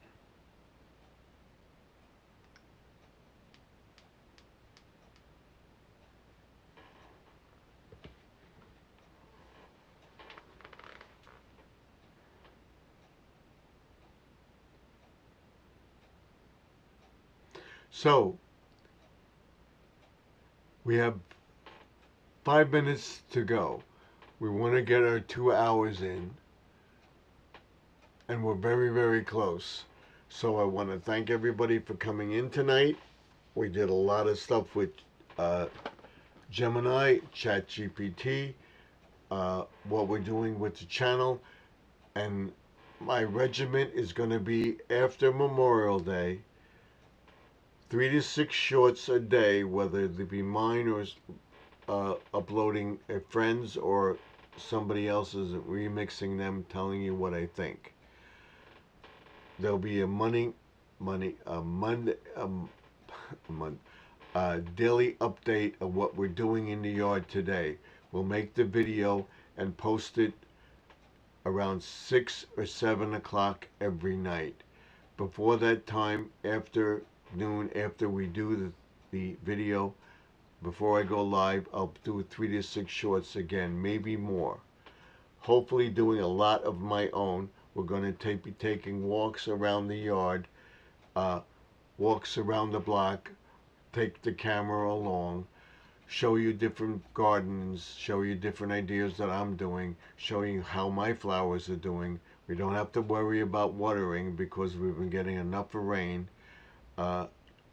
So we have 5 minutes to go. We want to get our 2 hours in, and we're very, very close. So I want to thank everybody for coming in tonight. We did a lot of stuff with Gemini, ChatGPT, what we're doing with the channel, and my regiment is going to be after Memorial Day, 3 to 6 shorts a day, whether they be mine or uploading a friend's or somebody else's, remixing them, telling you what I think. There'll be a Monday, daily update of what we're doing in the yard today. We'll make the video and post it around 6 or 7 o'clock every night. Before that time, after noon, after we do the video, before I go live, I'll do 3 to 6 shorts again, maybe more. Hopefully doing a lot of my own. We're going to be taking walks around the yard, walks around the block, take the camera along, show you different gardens, show you different ideas that I'm doing, show you how my flowers are doing. We don't have to worry about watering because we've been getting enough of rain.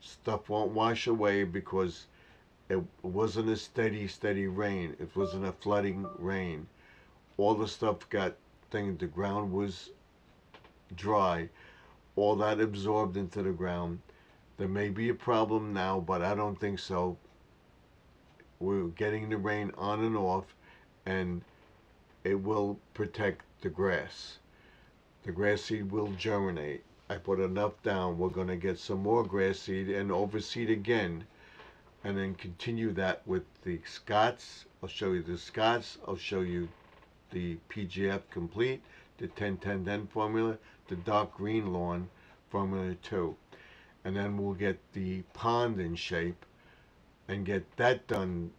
Stuff won't wash away because it wasn't a steady rain. It wasn't a flooding rain. All the stuff got things, the ground was dry. All that absorbed into the ground. There may be a problem now, but I don't think so. We're getting the rain on and off, and it will protect the grass. The grass seed will germinate. I put enough down. We're going to get some more grass seed and overseed again, and then continue that with the Scots. I'll show you the Scots. I'll show you the PGF Complete, the 10-10-10 formula, the dark green lawn formula 2. And then we'll get the pond in shape and get that done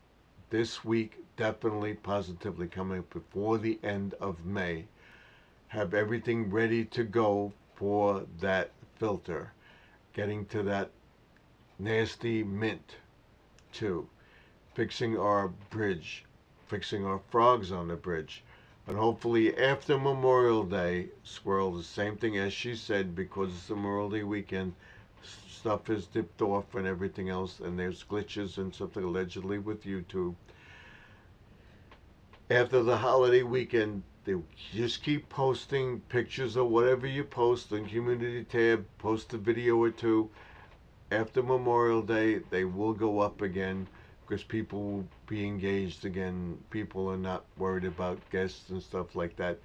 this week, definitely, positively coming up before the end of May. Have everything ready to go for that filter. Getting to that nasty mint too. Fixing our bridge, fixing our frogs on the bridge. And hopefully after Memorial Day, Squirrel, the same thing as she said, because it's the Memorial Day weekend, stuff is dipped off and everything else, and there's glitches and something allegedly with YouTube. After the holiday weekend, they just keep posting pictures of whatever you post on community tab, post a video or two. After Memorial Day, they will go up again because people will be engaged again. People are not worried about guests and stuff like that.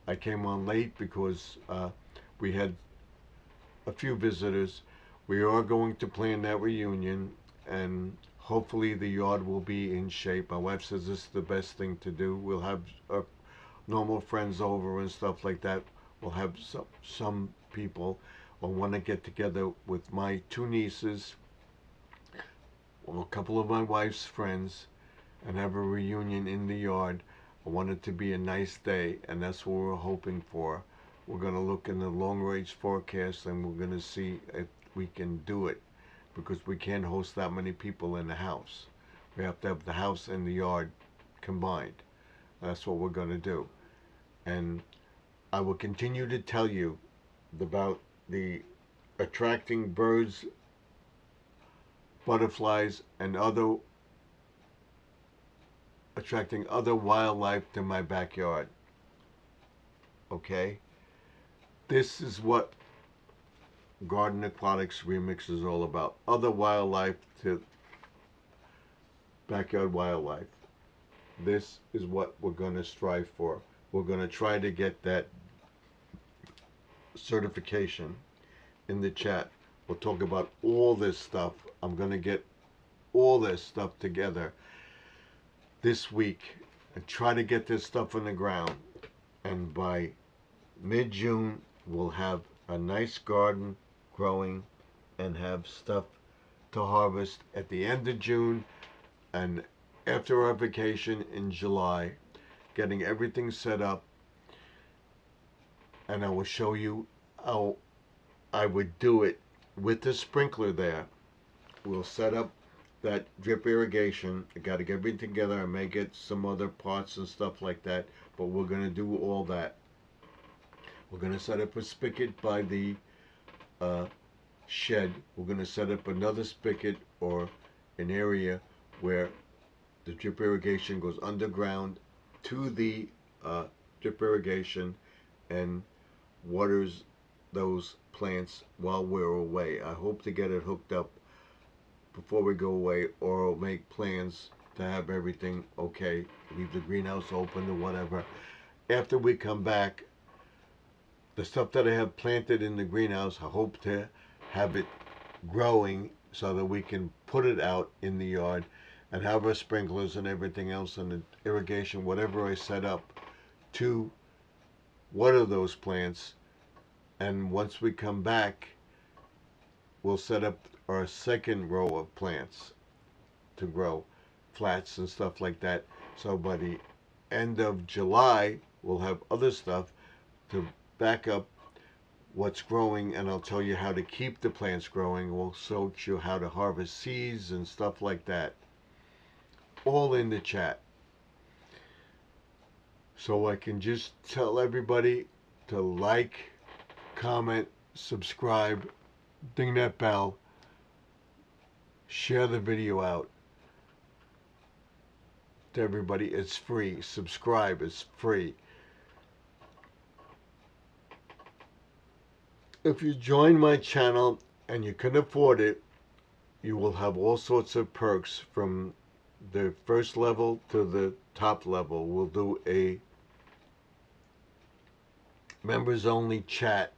I came on late because we had a few visitors. We are going to plan that reunion, and hopefully the yard will be in shape. My wife says this is the best thing to do. We'll have normal friends over and stuff like that. We'll have some people. I want to get together with my 2 nieces, well, a couple of my wife's friends, and have a reunion in the yard. I want it to be a nice day, and that's what we're hoping for. We're going to look in the long-range forecast, and we're going to see if we can do it, because we can't host that many people in the house. We have to have the house and the yard combined. That's what we're going to do. And I will continue to tell you about the attracting birds, butterflies, and attracting other wildlife to my backyard. Okay? This is what Garden Aquatics Remix is all about. Other wildlife to backyard wildlife. This is what we're going to strive for. We're going to try to get that certification in the chat. We'll talk about all this stuff. I'm going to get all this stuff together this week and try to get this stuff on the ground. And by mid-June, we'll have a nice garden growing and have stuff to harvest at the end of June and after our vacation in July, getting everything set up. And I will show you how I would do it with the sprinkler there. we'll set up that drip irrigation. I got to get everything together. I may get some other parts and stuff like that, but we're going to do all that. We're going to set up a spigot by the shed. We're going to set up another spigot or an area where the drip irrigation goes underground to the drip irrigation and waters those plants while we're away. I hope to get it hooked up before we go away, or I'll make plans to have everything okay, leave the greenhouse open or whatever. After we come back, the stuff that I have planted in the greenhouse, I hope to have it growing so that we can put it out in the yard and have our sprinklers and everything else and the irrigation, whatever I set up to water those plants. And once we come back, we'll set up our second row of plants to grow, flats and stuff like that. So by the end of July, we'll have other stuff to back up what's growing, and I'll tell you how to keep the plants growing. We'll show you how to harvest seeds and stuff like that. All in the chat. So I can just tell everybody to like, comment, subscribe, ding that bell, share the video out to everybody. It's free. Subscribe, it's free. If you join my channel and you can afford it, you will have all sorts of perks from the first level to the top level. We'll do a members only chat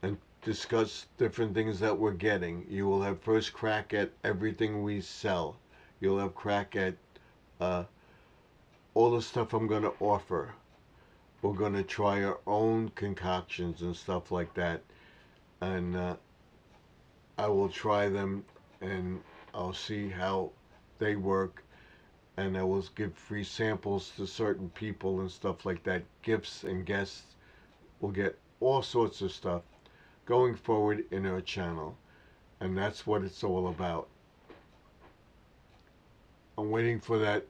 and discuss different things that we're getting. You will have first crack at everything we sell. You'll have crack at all the stuff I'm going to offer. We're going to try our own concoctions and stuff like that. And I will try them and I'll see how they work. And I will give free samples to certain people and stuff like that. Gifts and guests. We'll get all sorts of stuff going forward in our channel. And that's what it's all about. I'm waiting for that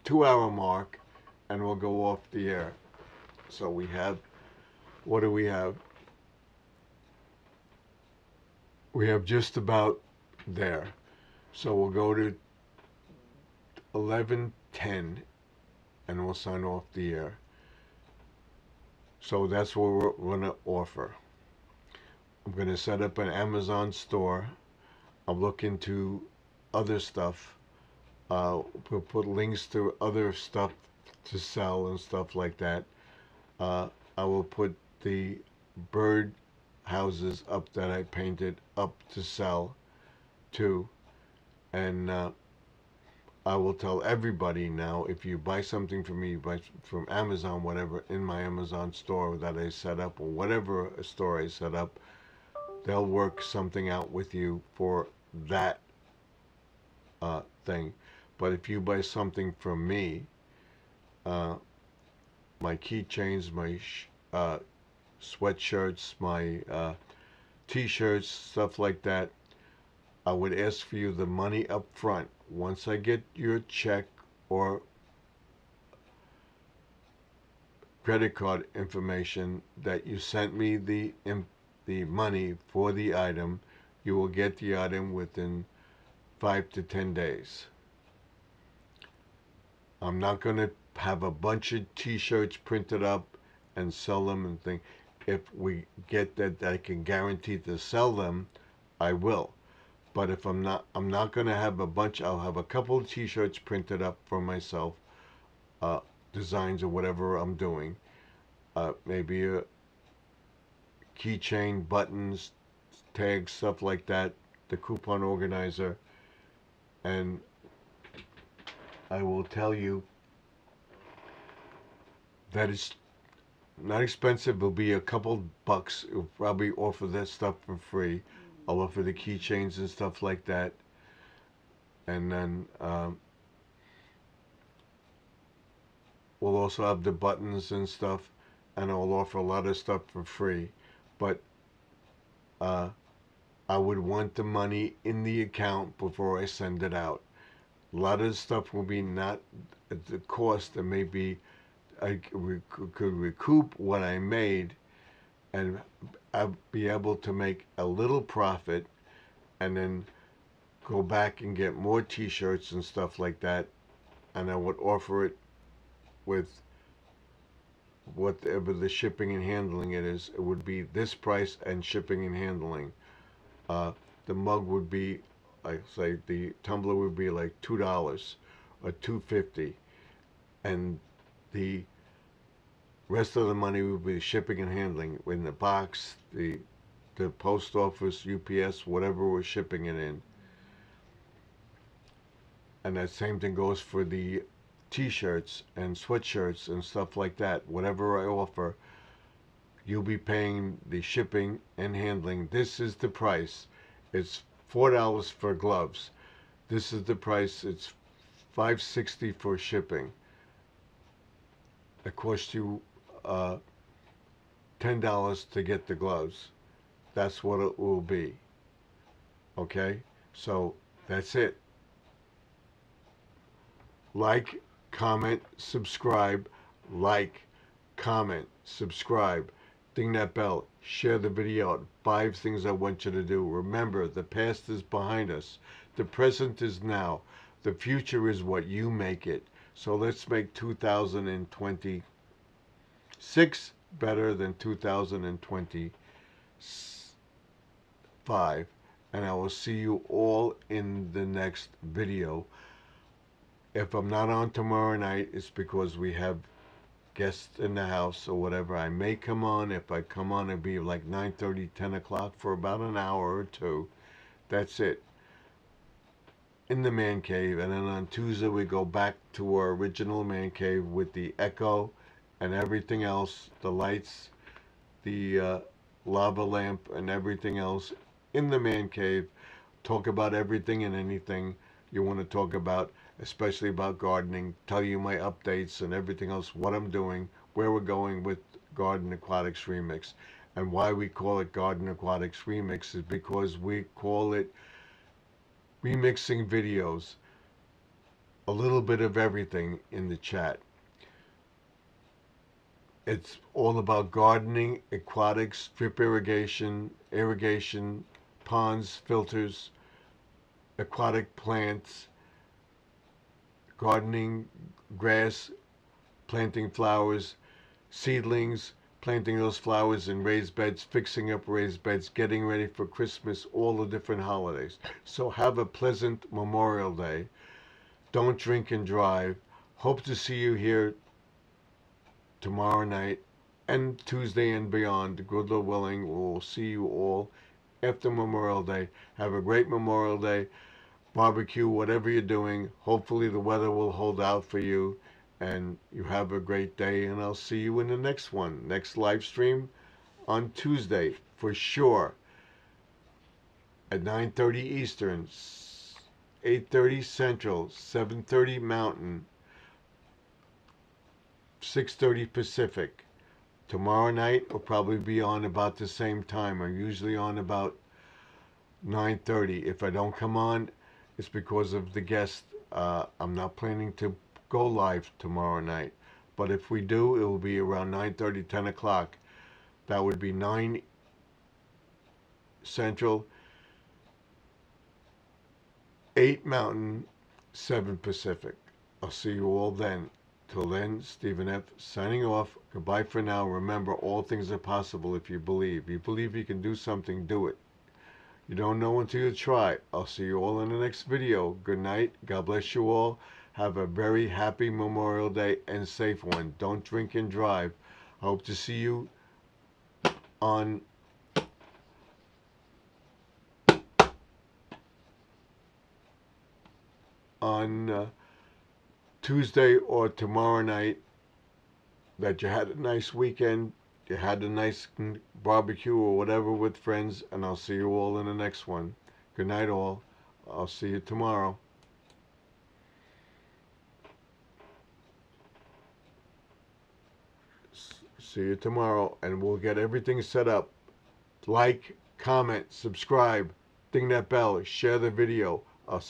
2-hour mark and we'll go off the air. So we have, what do we have? We have just about there. So we'll go to 11:10 and we'll sign off the air. So that's what we're going to offer. I'm going to set up an Amazon store. I'll look into other stuff. We'll put links to other stuff to sell and stuff like that. I will put the bird houses up that I painted up to sell too. And I will tell everybody now, if you buy something from me, buy from Amazon, whatever, in my Amazon store that I set up, or whatever store I set up, they'll work something out with you for that thing. But if you buy something from me, my keychains, my sweatshirts, my t-shirts, stuff like that, I would ask for you the money up front. Once I get your check or credit card information that you sent me the money for the item, you will get the item within 5 to 10 days. I'm not going to have a bunch of t-shirts printed up and sell them and think. If we get that I can guarantee to sell them, I will. But if I'm not going to have a bunch. I'll have a couple of t-shirts printed up for myself, designs or whatever I'm doing. Maybe a keychain, buttons, tags, stuff like that, the coupon organizer. And I will tell you that it's not expensive. It'll be a couple bucks. It'll probably offer that stuff for free. I'll offer the keychains and stuff like that. And then we'll also have the buttons and stuff. And I'll offer a lot of stuff for free. But I I would want the money in the account before I send it out. A lot of the stuff will be not at the cost. That may be I could recoup what I made, and I'd be able to make a little profit, and then go back and get more t-shirts and stuff like that, and I would offer it with whatever the shipping and handling it is. It would be this price and shipping and handling. The mug would be, like, say, the tumbler would be like $2 or $2.50, and the rest of the money would be shipping and handling in the box, the post office, UPS, whatever we're shipping it in. And that same thing goes for the t-shirts and sweatshirts and stuff like that. Whatever I offer, you'll be paying the shipping and handling. This is the price. It's $4 for gloves. This is the price. It's $5.60 for shipping. It costs you $10 to get the gloves. That's what it will be. Okay? So that's it. Like, comment, subscribe. Like, comment, subscribe. Ding that bell. Share the video. 5 things I want you to do. Remember, the past is behind us. The present is now. The future is what you make it. So let's make 2026 better than 2025. And I will see you all in the next video. If I'm not on tomorrow night, it's because we have guests in the house or whatever. I may come on. If I come on, it'll be like 9:30, 10 o'clock for about an hour or two. That's it. In the man cave. And then on Tuesday, we go back to our original man cave with the echo and everything else, the lights, the lava lamp and everything else in the man cave. Talk about everything and anything you want to talk about, especially about gardening. Tell you my updates and everything else, what I'm doing, where we're going with Garden Aquatics Remix. And why we call it Garden Aquatics Remix is because we call it remixing videos. A little bit of everything in the chat. It's all about gardening, aquatics, drip irrigation, ponds, filters, aquatic plants, gardening, grass, planting flowers, seedlings, planting those flowers in raised beds, fixing up raised beds, getting ready for Christmas, all the different holidays. So have a pleasant Memorial Day. Don't drink and drive. Hope to see you here tomorrow night and Tuesday and beyond. Good Lord willing, we'll see you all after Memorial Day. Have a great Memorial Day. Barbecue, whatever you're doing. Hopefully the weather will hold out for you, and you have a great day, and I'll see you in the next one. Next live stream on Tuesday for sure at 9:30 Eastern, 8:30 Central, 7:30 Mountain, 6:30 Pacific. Tomorrow night will probably be on about the same time. I'm usually on about 9:30. If I don't come on, it's because of the guest. I'm not planning to go live tomorrow night. But if we do, it will be around 9:30, 10 o'clock. That would be 9 Central, 8 Mountain, 7 Pacific. I'll see you all then. Till then, Stephen F. signing off. Goodbye for now. Remember, all things are possible if you believe. You believe you can do something, do it. You don't know until you try. I'll see you all in the next video. Good night. God bless you all. Have a very happy Memorial Day and safe one. Don't drink and drive. I hope to see you on Tuesday or tomorrow night. That you had a nice weekend, you had a nice barbecue or whatever with friends, and I'll see you all in the next one. Good night all. I'll see you tomorrow. See you tomorrow, and we'll get everything set up. Like, comment, subscribe. ding that bell, share the video. I'll